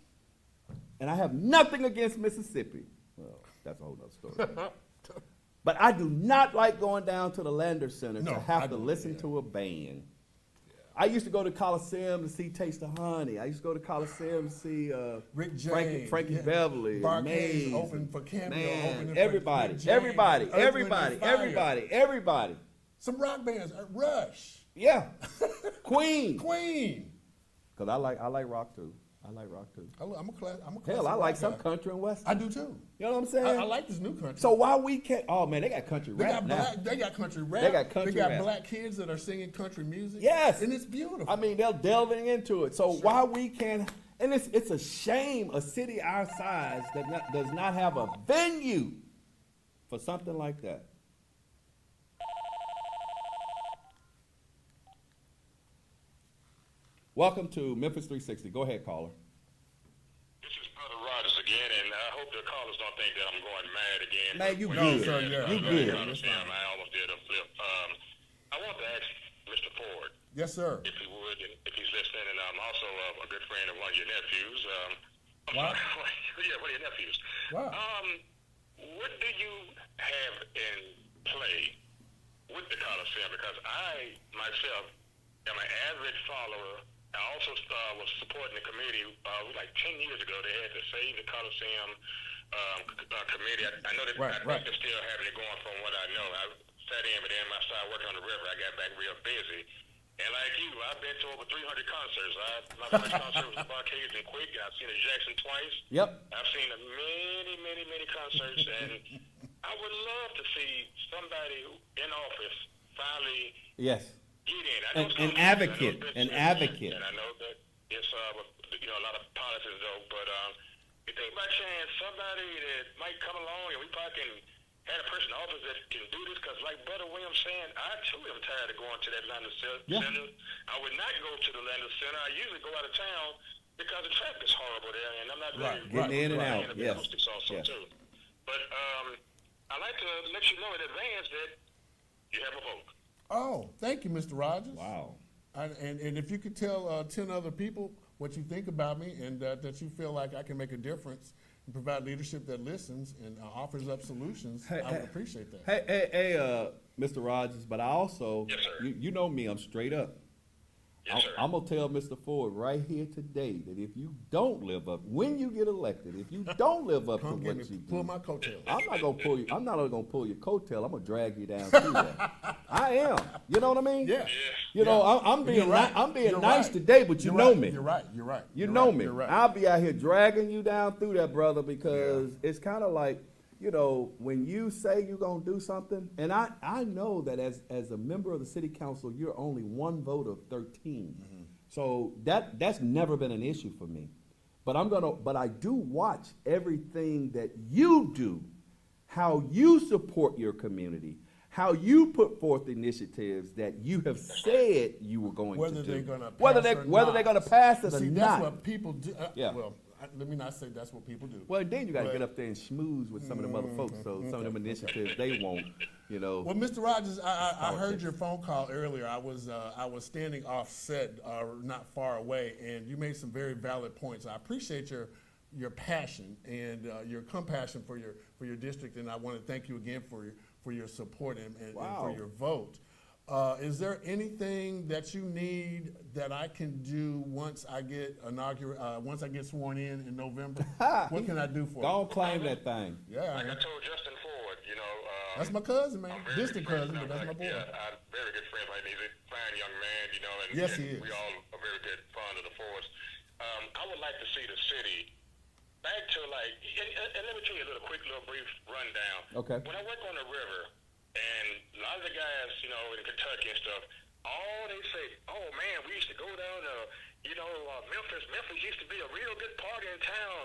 and I have nothing against Mississippi. Well, that's a whole nother story. But I do not like going down to the Lander Center No, to have I to don't, listen to a band. I used to go to Coliseum to see Taste of Honey. I used to go to Coliseum to see Rick James, Frankie Beverly, Barcades Maze, open for Cameo, man, opening for everybody, Rick James, everybody, Earth, Wind, everybody, and Fire. everybody. Some rock bands, Rush, Yeah, Queen. Queen. Cause I like rock too. I'm a classic Hell, I like rock some guy. country and western. I do too. You know what I'm saying? I like this new country. So why we can't? Oh man, they got country They rap got now. they got country rap. They got country They got rap. black kids that are singing country music. Yes, and it's beautiful. I mean, they're delving into it. So why we can't? And it's a shame a city our size does not have a venue for something like that. Welcome to Memphis 360. Go ahead, caller. This is Brother Rogers again, and I hope the callers don't think that I'm going mad again. Man, you But good. sir, You good. I almost did a flip. I want to ask Mr. Ford, Yes, sir. if he would, and if he's listening, and I'm also a good friend of one of your nephews. Wow. Yeah, one of your nephews. Wow. What do you have in play with the Coliseum? Because I, myself, am an avid follower. I also was supporting the committee like 10 years ago. They had the Save the Coliseum committee. I know that I think they're still having it going from what I know. I sat in, but then when I started working on the river, I got back real busy. And like you, I've been to over 300 concerts. My first concert was the Barcades in Quick. I've seen a Jackson twice. Yep. I've seen many concerts, and I would love to see somebody in office finally Yes. get in. I know An advocate. An advocate. And I know that it's a lot of politics though, but you think by chance somebody that might come along and we probably can have a person in office that can do this, because like Brother Williams saying, I too am tired of going to that Atlanta Center. I would not go to the Atlanta Center. I usually go out of town because the traffic is horrible there, and I'm not really Getting in and out. Yes. also too. But I like to let you know in advance that you have a vote. Oh, thank you, Mr. Rogers. Wow. And if you could tell 10 other people what you think about me, and that you feel like I can make a difference and provide leadership that listens and offers up solutions, I would appreciate that. Hey, Mr. Rogers, but I also, Yes, sir. you know me, I'm straight up. Yes, sir. I'm going to tell Mr. Ford right here today that if you don't live up, when you get elected, if you don't live up to Come what get you me, pull do, my coattails. I'm not going to pull you. I'm not only going to pull your coattail. I'm going to drag you down through that. I am. You know what I mean? Yeah. You know, I'm You're being right. I'm being You're nice right. today, but you You're know right. me. You're right. You're right. You You're know right. me. You're right. I'll be out here dragging you down through that, brother, because it's kind of like, you know, when you say you're going to do something, and I know that as a member of the city council, you're only one vote of 13. So that's never been an issue for me. But I do watch everything that you do, how you support your community, how you put forth initiatives that you have said you were going Whether to do. they're going to pass whether or they're not. going to pass it or See, not. that's what people do. Yeah. Well, let me not say that's what people do. Well, then you got to But- get up there and schmooze with some of them other folks. So some of them initiatives they want, you know. Well, Mr. Rogers, I heard politics. your phone call earlier. I was standing offset, not far away, and you made some very valid points. I appreciate your passion and your compassion for your district, and I want to thank you again for your support and for your vote. Is there anything that you need that I can do once I get sworn in November? What can I do for you? Don't claim that thing. Yeah, Like I told Justin Ford, you know. that's my cousin, man. I'm very Distant good friends cousin, but with that's him. my boy. Yeah, I'm very good friends with him. He's a fine young man, you know, and, Yes, and he is. we all are very good fond of the Fords. I would like to see the city back to like, and let me tell you a little brief rundown. Okay. When I work on the river, and a lot of the guys, you know, in Kentucky and stuff, all they say, oh man, we used to go down to, you know, Memphis. Memphis used to be a real good party in town,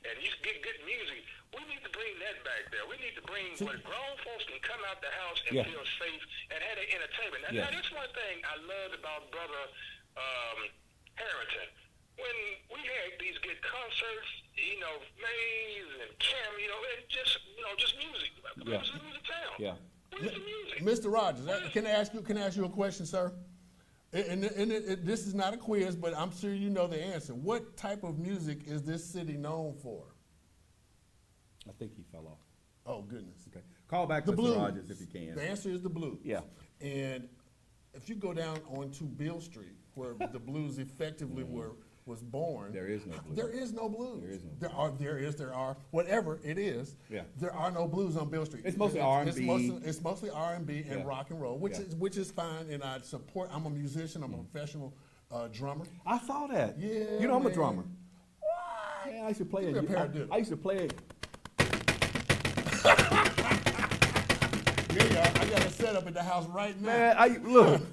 and used to get good music. We need to bring that back there. We need to bring where grown folks can come out the house and Yeah. feel safe and have their entertainment. Now, Yeah. now, that's one thing I loved about Brother Harrington. When we had these good concerts, you know, Maze and Cam, you know, and just music. Yeah. It was a music town. Yeah. Where's the music? Mr. Rogers, can I ask you a question, sir? This is not a quiz, but I'm sure you know the answer. What type of music is this city known for? I think he fell off. Oh goodness. Okay. Call back The Mr. blues. Rogers if you can. The answer is the blues. Yeah. And if you go down onto Beale Street, where the blues effectively was born, There is no blues. There is no blues. There is no There are, whatever it is. Yeah. There are no blues on Beale Street. It's mostly R&B. It's mostly R&B and Yeah. rock and roll, which Yeah. is fine, and I support. I'm a musician. I'm a professional drummer. I saw that. Yeah, You know I'm a man. drummer. Man, I used to play Give me a it. paradiddle. I used to play it. Yeah, I got a setup at the house right now. Man,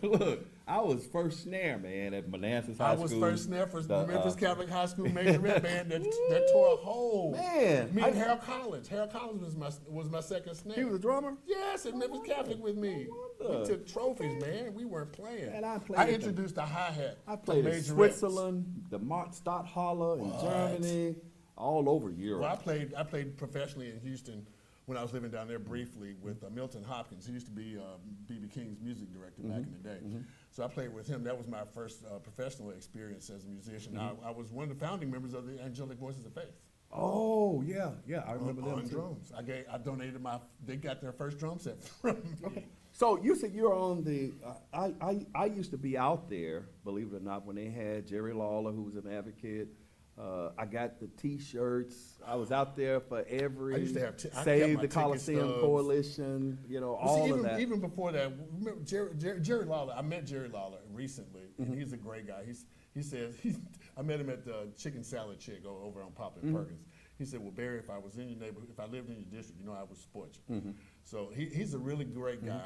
look. I was first snare, man, at Manassas High I School. was first snare for The, Memphis Catholic High School Major Red Band that tore a hole. Man, Me and Harold Collins. Harold Collins was my second snare. He was a drummer? Yes, at Memphis Catholic with me. wonder. We took trophies, man. We weren't playing. Man, I played I at the- introduced the hi-hat. I played to in Major Switzerland, the Stadthalle in Germany, all over Europe. Well, I played professionally in Houston when I was living down there briefly with Milton Hopkins. He used to be B.B. King's music director back in the day. So I played with him. That was my first professional experience as a musician. I was one of the founding members of the Angelic Voices of Faith. Oh, yeah, I remember them on too. drums. I donated they got their first drum set from me. Okay. So you said you're on the, I used to be out there, believe it or not, when they had Jerry Lawler, who was an advocate. I got the T-shirts. I was out there for every I used to have I kept Save my the ticket Coliseum stubs. Coalition, Well, all see, of that. even before that, remember Jerry Lawler. I met Jerry Lawler recently, and he's a great guy. He says I met him at the Chicken Salad Chick over on Poplar Perkins. He said, "Well, Barry, if I was in your neighborhood, if I lived in your district, I would support you." So he's a really great guy.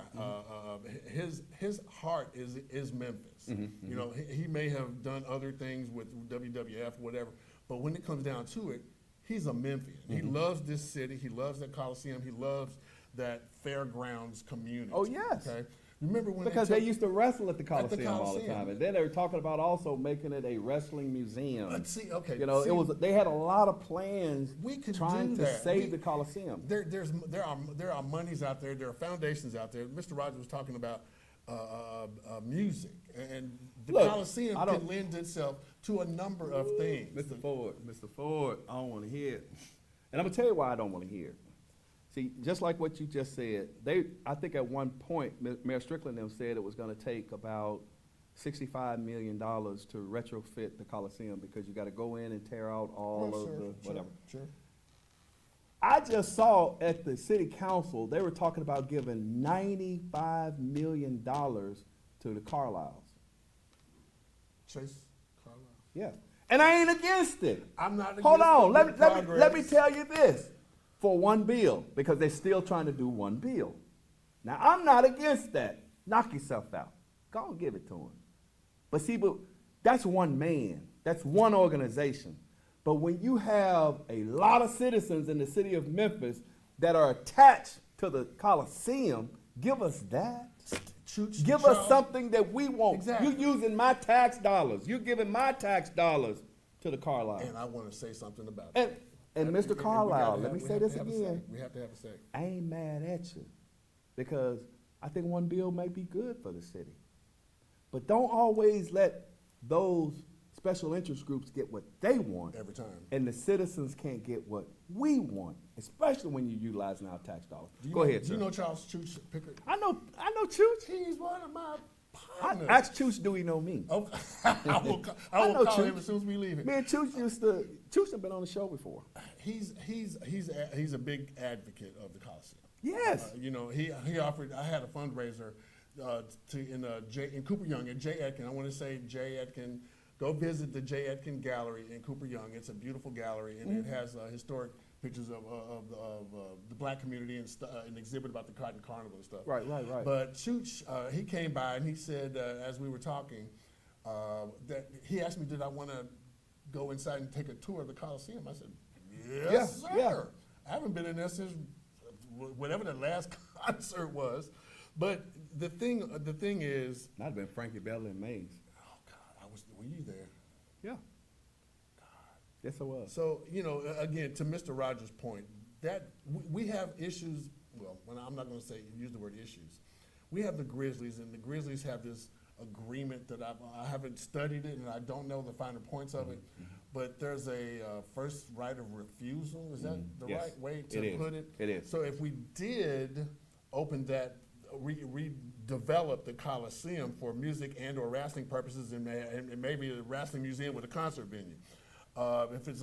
His heart is Memphis. He may have done other things with WWF, whatever, but when it comes down to it, he's a Memphian. He loves this city. He loves that Coliseum. He loves that fairgrounds community. Oh, yes. Okay. Remember when Because they used to wrestle at the Coliseum all the Coliseum. time, and then they were talking about also making it a wrestling museum. Let's see. Okay. It was. They had a lot of plans We could trying do to that. save the Coliseum. There are monies out there. There are foundations out there. Mr. Rogers was talking about music, and the Look, Coliseum I don't- can lend itself to a number of things. Mr. Ford, I don't want to hear it. And I'm gonna tell you why I don't want to hear it. See, just like what you just said, I think at one point, Mayor Strickland them said it was gonna take about $65 million to retrofit the Coliseum because you gotta go in and tear out all Oh, of sure, the whatever. Sure. I just saw at the city council, they were talking about giving $95 million to the Carlisles. Chase Carlisle. Yeah. And I ain't against it. I'm not against Hold on. the Let me progress. tell you this. For one bill, because they're still trying to do one bill. Now, I'm not against that. Knock yourself out. Go and give it to him. But see, that's one man. That's one organization. But when you have a lot of citizens in the city of Memphis that are attached to the Coliseum, give us that. Give us Charles. something that we want. Exactly. You're using my tax dollars. You're giving my tax dollars To the Carlisle. and I want to say something about it. And Mr. we gotta Carlisle, have- let me we say have this to have a again. say. We have to have a say. I ain't mad at you because I think one bill may be good for the city. But don't always let those special interest groups get what they want. Every time. And the citizens can't get what we want, especially when you're utilizing our tax dollars. Do you Go know, ahead, Do sir. you know Charles Chooch Pickard? I know Chooch. He's one of my I partners. ask Chooch, do he know me? Oh, I will I know call him Chooch. as soon as we leave here. Me and Chooch Chooch have been on the show before. He's a big advocate of the Coliseum. Yes. You know, he offered. I had a fundraiser in Cooper Young at J. Etkin. I want to say J. Etkin. Go visit the J. Etkin Gallery in Cooper Young. It's a beautiful gallery, and it has historic pictures of the black community and an exhibit about the Cotton Carnival and stuff. Right. But Chooch, he came by and he said, as we were talking, that he asked me, did I want to go inside and take a tour of the Coliseum? I said, yes, sir. Yeah. I haven't been in there since whatever the last concert was. But the thing is, Might have been Frankie Bell and Mays. oh God, were you there? Yeah. Yes, I was. So, you know, again, to Mr. Rogers' point, that we have issues, well, I'm not going to use the word issues. We have the Grizzlies, and the Grizzlies have this agreement that I haven't studied it, and I don't know the finer points of it, but there's a first right of refusal. Is that the Yes, right way it to is. put it? It is. So if we did open that, redevelop the Coliseum for music and or wrestling purposes, and maybe a wrestling museum with a concert venue, if it's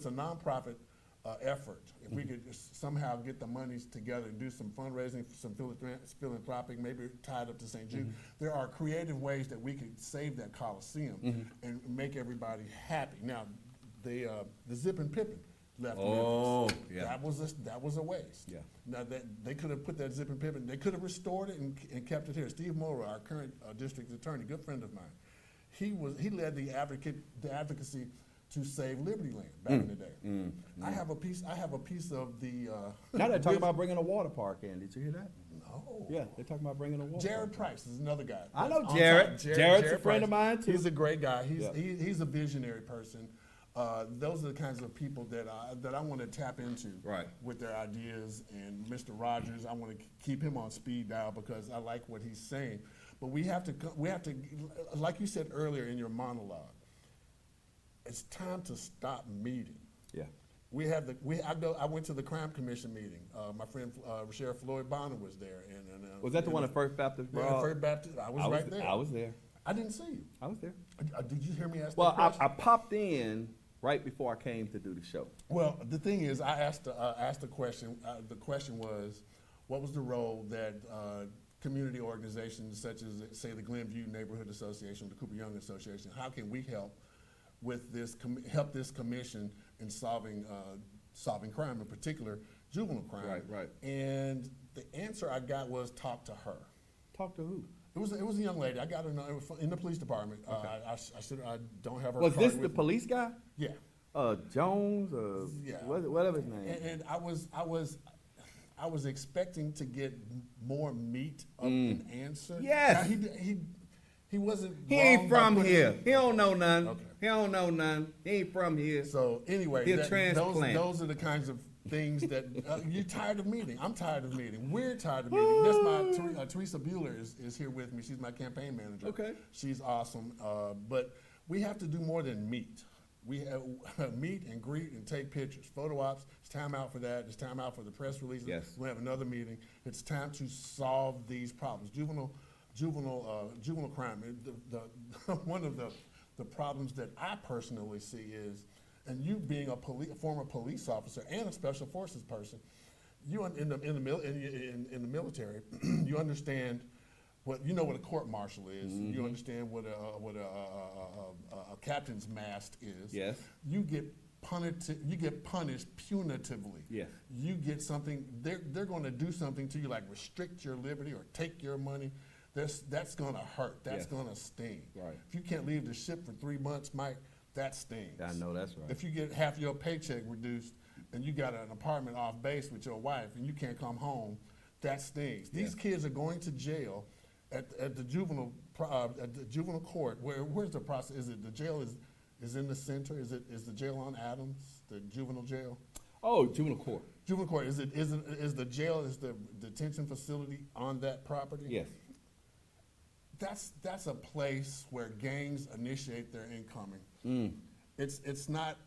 a nonprofit effort, if we could just somehow get the monies together and do some fundraising, some philanthropic, maybe tied up to St. Jude, there are creative ways that we could save that Coliseum and make everybody happy. Now, the Zip and Pippin left Oh, Memphis. yeah. That was a waste. Yeah. Now that they could have put that Zip and Pippin, they could have restored it and kept it here. Steve Morrow, our current district attorney, good friend of mine, he led the advocacy to save Liberty Land back in the day. I have a piece of the. Now they're talking about bringing a water park in. Did you hear that? No. Yeah, they're talking about bringing a water Jared park. Price is another guy. I know that's Jared. on top. Jared's a friend Price. of mine, too. He's a great guy. Yeah. He's a visionary person. Those are the kinds of people that I want to tap into Right. with their ideas. And Mr. Rogers, I want to keep him on speed dial because I like what he's saying. But we have to, like you said earlier in your monologue, it's time to stop meeting. Yeah. I went to the Crime Commission meeting. My friend Sheriff Floyd Bonner was there. Was that the one at First Baptist Yeah, Broad? First Baptist. I was right there. I was there. I didn't see you. I was there. Did you hear me ask Well, that question? I popped in right before I came to do the show. Well, the thing is, I asked a question. The question was, what was the role that community organizations such as, say, the Glenview Neighborhood Association, the Cooper Young Association, how can we help with this? Help this commission in solving crime, in particular juvenile crime. Right. And the answer I got was talk to her. Talk to who? It was a young lady. I got her in the police department. I don't have her. Was card this the with me. police guy? Yeah. Jones? Yeah. Whatever his name. And I was expecting to get more meat of an answer. Yes. Now, he wasn't. He wrong ain't by from putting- here. He don't know none. Okay. He don't know none. He ain't from here. So anyway, He a transplant. those are the kinds of things that you're tired of meeting. I'm tired of meeting. We're tired of meeting. That's my Teresa Bueller is here with me. She's my campaign manager. Okay. She's awesome. But we have to do more than meet. We have meet and greet and take pictures, photo ops. It's time out for that. It's time out for the press releases. Yes. We'll have another meeting. It's time to solve these problems. Juvenile crime. One of the problems that I personally see is, and you being a former police officer and a special forces person, you in the military, you understand what a court martial is. You understand what a captain's mast is. Yes. You get punished punitively. Yes. You get something. They're going to do something to you, like restrict your liberty or take your money. That's going to hurt. That's Yes. going to sting. Right. If you can't leave the ship for 3 months, Mike, that stings. I know that's right. If you get half your paycheck reduced and you got an apartment off base with your wife and you can't come home, that stings. These kids are going to jail at the juvenile court. Where's the process? Is it the jail is in the center. Is the jail on Adams, the juvenile jail? Oh, juvenile court. Juvenile court, is the jail, is the detention facility on that property? Yes. That's a place where gangs initiate their incoming. It's not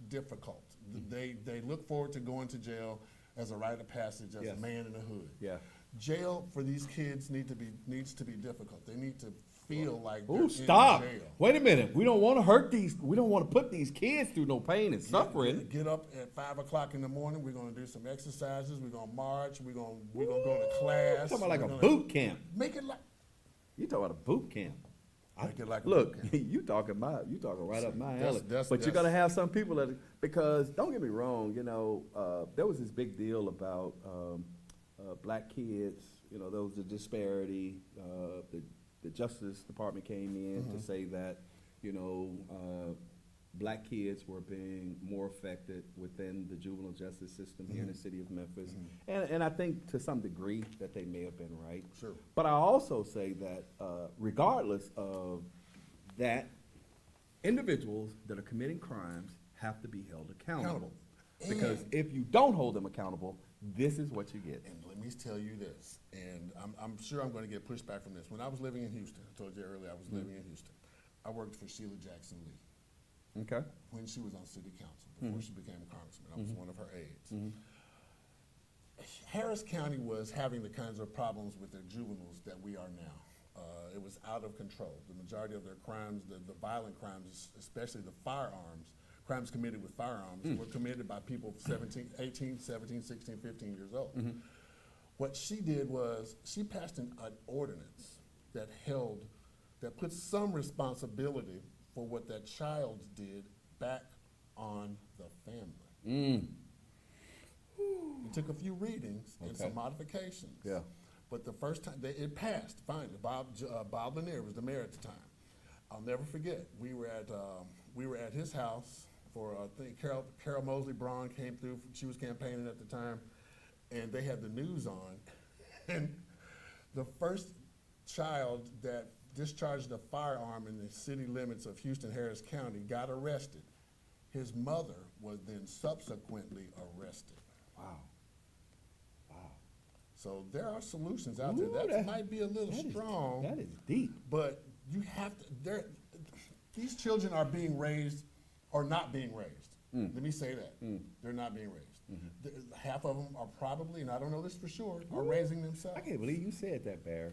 difficult. They look forward to going to jail as a rite of passage, as Yes. a man in the hood. Yeah. Jail for these kids needs to be difficult. They need to feel like they're Ooh, in stop. jail. Wait a minute. We don't want to hurt these. We don't want to put these kids through no pain and suffering. Get up at 5 o'clock in the morning. We're gonna do some exercises. We're gonna march. We're gonna go to class. Talking about like We're a gonna boot camp. Make it like. You talking about a boot camp? Make it like a Look, boot camp. you talking right up my alley. That's- But you're gonna have some people that, because don't get me wrong, you know, there was this big deal about black kids. You know, there was a disparity. The Justice Department came in to say that, you know, black kids were being more affected within the juvenile justice system here in the city of Memphis. And I think to some degree that they may have been right. Sure. But I also say that regardless of that, individuals that are committing crimes have to be held accountable. Because if you don't hold them accountable, this is what you get. And let me tell you this, and I'm sure I'm going to get pushback from this. When I was living in Houston, I told you earlier I was living in Houston. I worked for Sheila Jackson Lee Okay. when she was on city council, before she became a congressman. I was one of her aides. Harris County was having the kinds of problems with their juveniles that we are now. It was out of control. The majority of their crimes, the violent crimes, especially the firearms, crimes committed with firearms, were committed by people 18, 17, 16, 15 years old. What she did was she passed an ordinance that put some responsibility for what that child did back on the family. It took a few readings and some modifications. Yeah. But the first time it passed, finally. Bob Lanier was the mayor at the time. I'll never forget. We were at his house for I think Carol Mosley Braun came through. She was campaigning at the time, and they had the news on, and the first child that discharged a firearm in the city limits of Houston Harris County got arrested. His mother was then subsequently arrested. Wow. So there are solutions out there. That might be a little strong. That is deep. But you have to, these children are being raised or not being raised. Let me say that. They're not being raised. Half of them are probably, and I don't know this for sure, are raising themselves. I can't believe you said that, Barry.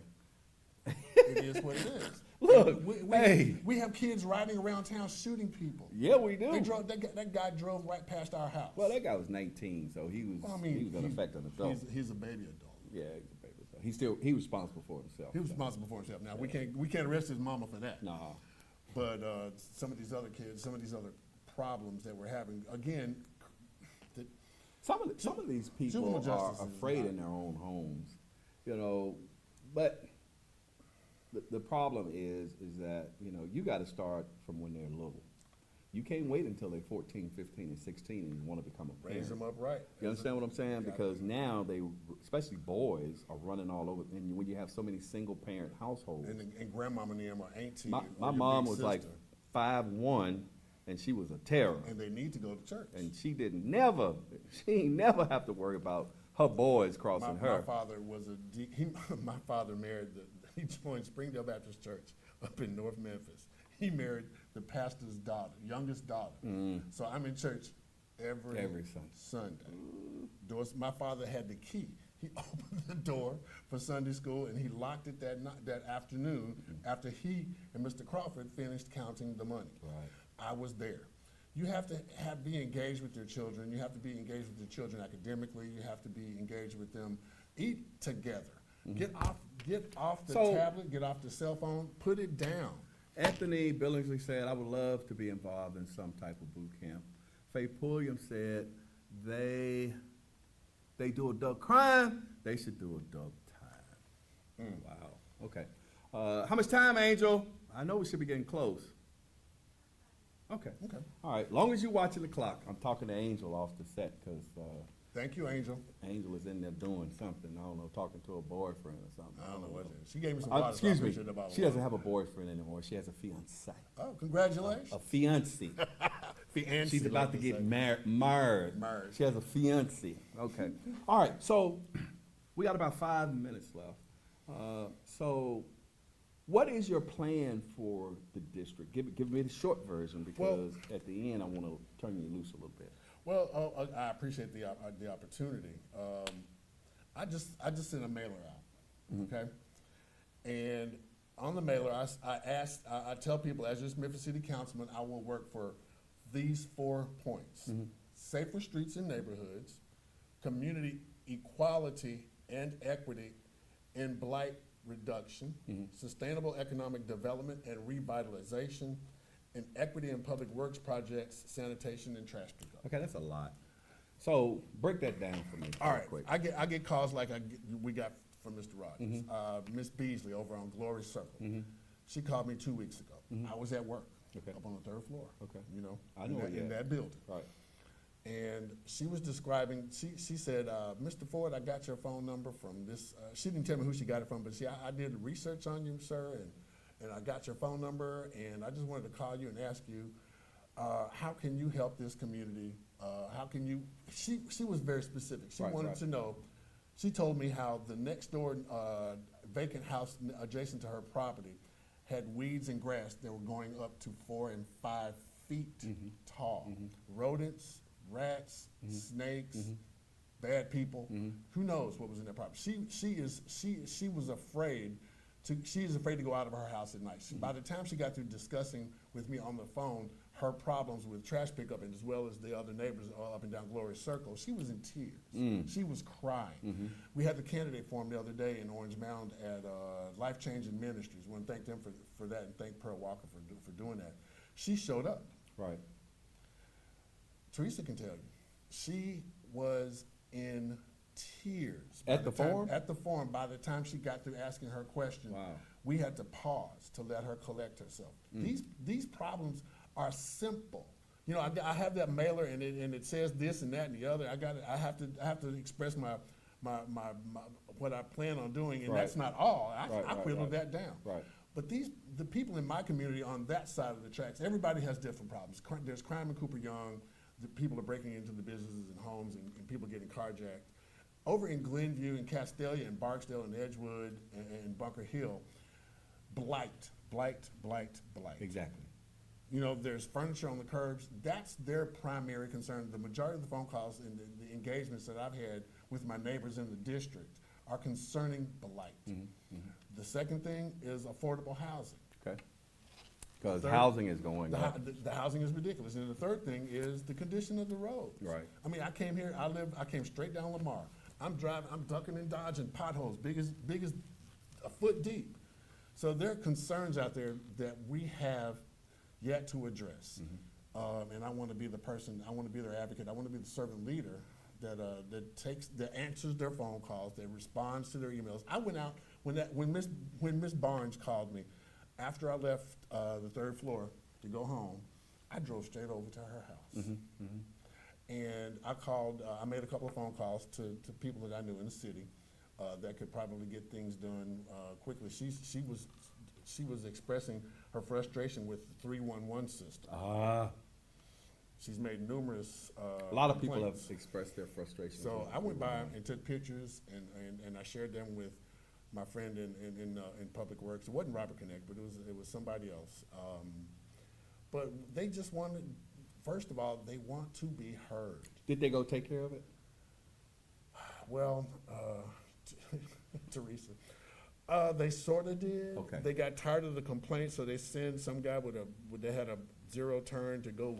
It is what it is. Look, we, we have kids riding around town shooting people. Yeah, we do. That guy drove right past our house. Well, that guy was 19, so he was, Well, I mean, he was an effective adult. He's a baby adult. Yeah, he's a baby adult. He's responsible for himself. He was responsible for himself. Now we can't arrest his mama for that. Nah. But some of these other kids, some of these other problems that we're having, again, Some of these people Juvenile are justice is afraid not- in their own homes, you know. But the problem is that, you know, you got to start from when they're little. You can't wait until they're 14, 15, and 16 and you want to become a parent. raise them up right. You understand what I'm saying? Because now especially boys, are running all over. And when you have so many single parent households. And grandmama and them or auntie. My or your mom big was like sister, 5'1", and she was a terror. and they need to go to church. And she ain't never have to worry about her boys crossing her. My father was my father married he joined Springdale Baptist Church up in North Memphis. He married the pastor's daughter, youngest daughter. So I'm in church every Sunday. My father had the key. He opened the door for Sunday school and he locked it that afternoon after he and Mr. Crawford finished counting the money. Right. I was there. You have to be engaged with your children. You have to be engaged with your children academically. You have to be engaged with them. Eat together. Get off the tablet. Get off the cell phone. Put it down. Anthony Billingsley said, I would love to be involved in some type of boot camp. Faye Pulliam said, they do adult crime, they should do adult time. Wow, okay. How much time, Angel? I know we should be getting close. Okay. All right, long as you're watching the clock. I'm talking to Angel off the set because Thank you, Angel. Angel is in there doing something. I don't know, talking to a boyfriend or something. I don't know what it is. She gave me some water. so I Excuse me. appreciate the bottle She of doesn't water. have a boyfriend anymore. She has a fiance. Oh, congratulations. A fiance. Fiancé, She's about like to they get say. married. Married. She has a fiance. Okay. All right. So we got about 5 minutes left. So what is your plan for the district? Give me the short version because at the end I want to turn you loose a little bit. Well, I appreciate the opportunity. I just sent a mailer out, okay? And on the mailer, I tell people, as just Memphis City Councilman, I will work for these 4 points: safer streets and neighborhoods, community equality and equity, and blight reduction, sustainable economic development and revitalization, and equity in public works projects, sanitation, and trash pickup. Okay, that's a lot. So break that down for me. All real right, quick. I get calls like we got from Mr. Rogers. Miss Beasley over on Glory Circle. She called me 2 weeks ago. I was at work Okay. up on the 3rd floor. Okay. You know, I know it, in yeah. that building. Right. And she was describing, she said, Mr. Ford, I got your phone number from this, she didn't tell me who she got it from, but I did research on you, sir, and I got your phone number, and I just wanted to call you and ask you, how can you help this community? How can you, she was very specific. She Right, wanted right. to know, she told me how the next door vacant house adjacent to her property had weeds and grass that were going up to 4 and 5 feet tall. Rodents, rats, snakes, bad people. Who knows what was in that property? She was afraid she is afraid to go out of her house at night. By the time she got through discussing with me on the phone her problems with trash pickup, and as well as the other neighbors up and down Glory Circle, she was in tears. She was crying. We had the candidate forum the other day in Orange Mound at Life Changing Ministries. I want to thank them for that, and thank Pearl Walker for doing that. She showed up. Right. Teresa can tell you, she was in tears. At the forum? At the forum, by the time she got through asking her question, Wow. we had to pause to let her collect herself. These problems are simple. You know, I have that mailer and it says this and that and the other. I have to express my what I plan on doing, and Right. that's not all. I Right, whittled right. that down. Right. But the people in my community on that side of the tracks, everybody has different problems. There's crime in Cooper Young. The people are breaking into the businesses and homes, and people getting carjacked. Over in Glenview and Castelia and Barksdale and Edgewood and Bunker Hill, blight. Exactly. You know, there's furniture on the curbs. That's their primary concern. The majority of the phone calls and the engagements that I've had with my neighbors in the district are concerning blight. The second thing is affordable housing. Okay. Because Third- housing is going The, up. the housing is ridiculous. And the third thing is the condition of the roads. Right. I mean, I came here, I came straight down Lamar. I'm ducking and dodging potholes, big as a foot deep. So there are concerns out there that we have yet to address. And I want to be the person, I want to be their advocate, I want to be the servant leader that answers their phone calls, that responds to their emails. I went out, when Miss Barnes called me, after I left the 3rd floor to go home, I drove straight over to her house. And I made a couple of phone calls to people that I knew in the city that could probably get things done quickly. She was expressing her frustration with the 311 system. She's made numerous A lot of people have complaints. expressed their frustration. So I went by and took pictures and I shared them with my friend in Public Works. It wasn't Robert Connect, but it was somebody else. But they just wanted, first of all, they want to be heard. Did they go take care of it? Well, Teresa, they sort of did. Okay. They got tired of the complaints, so they send some guy they had a zero turn to go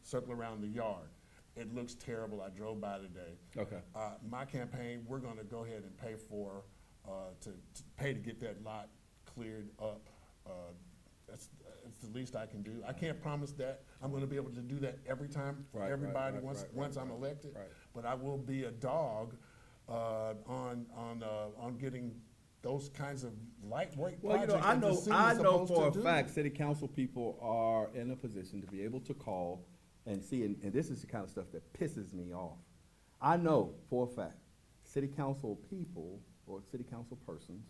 circle around the yard. It looks terrible. I drove by today. Okay. My campaign, we're going to go ahead and pay for to pay to get that lot cleared up. That's the least I can do. I can't promise that I'm going to be able to do that every time for Right, everybody right, once I'm elected. right. But I will be a dog on getting those kinds of lightweight Well, you know, projects I that the know, city I is know supposed for a to do. fact, city council people are in a position to be able to call and see, and this is the kind of stuff that pisses me off. I know for a fact, city council people or city council persons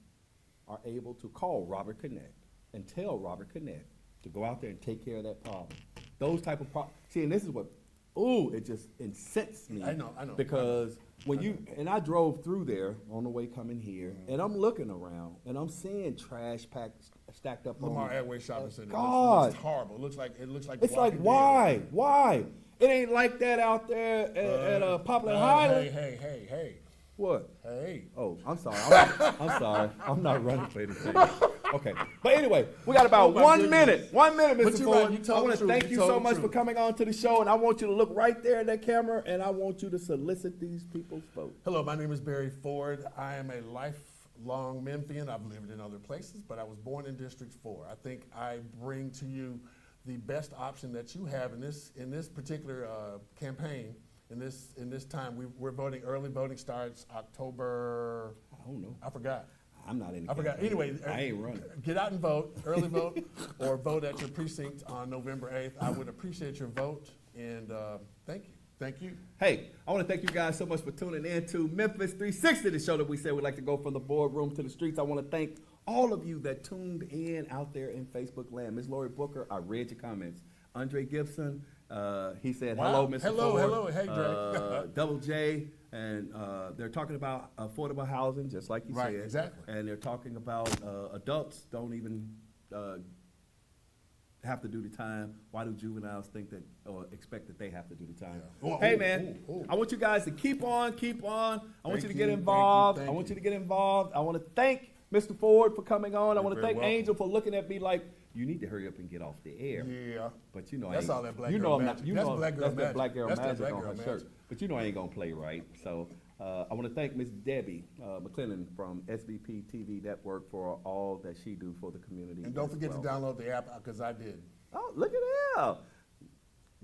are able to call Robert Connect and tell Robert Connect to go out there and take care of that problem. Those type of see, and this is what, it just incensed me. I know. Because and I drove through there on the way coming here, and I'm looking around, and I'm seeing trash packs stacked up Lamar on Airway Shopping Center. God. It looks horrible. It looks like It's like, Walking why? It ain't like that out there at Poplar Highland. Hey. What? Hey. Oh, I'm sorry. I'm sorry. I'm not running for anything. Okay. But anyway, we got about my 1 goodness. minute. 1 minute, But Mr. you're right. Ford. You told I want the to truth. thank You you told so the much for truth. coming on to the show, and I want you to look right there in that camera, and I want you to solicit these people's vote. Hello, my name is Barry Ford. I am a lifelong Memphian. I've lived in other places, but I was born in District 4. I think I bring to you the best option that you have in this particular campaign. In this time, we're voting. Early voting starts October. I don't know. I forgot. I'm not in the I forgot. campaign. Anyway, I ain't running. Get out and vote, early vote, or vote at your precinct on November 8th. I would appreciate your vote, and thank you. Thank you. Hey, I want to thank you guys so much for tuning in to Memphis 360, the show that we say we like to go from the boardroom to the streets. I want to thank all of you that tuned in out there in Facebook land. Ms. Lori Booker, I read your comments. Andre Gibson, he said, Wow. hello, Mr. Hello, Ford. hello. Hey, Dre. Double J, and they're talking about affordable housing, just like you Right, said. exactly. And they're talking about adults don't even have to do the time. Why do juveniles think that or expect that they have to do the time? Yeah. Oh, Hey, oh, man, oh, oh. I want you guys to keep on. I want you to get you, involved. thank I want you. you to get involved. I want to thank Mr. Ford for coming on. I want to very thank welcome. Angel for looking at me like, you need to hurry up and get off the air. Yeah. But you know, That's I ain't, all that black you girl know I'm magic. not. You That's know black girl that's that magic. black girl That's that magic black on girl her magic. shirt. But you know I ain't gonna play right. So I want to thank Miss Debbie McClellan from SVP TV Network for all that she do for the community. And don't as forget well. to download the app because I did. Oh, look at that!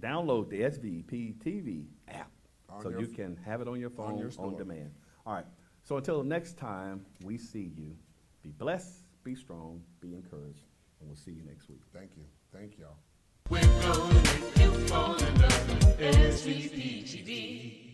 Download the SVP TV app On so your you can have it on your phone your on store. demand. All right. So until next time we see you, be blessed, be strong, be encouraged, and we'll see you next week. Thank you. Thank y'all. We're gonna make you fall in love. SVPTV.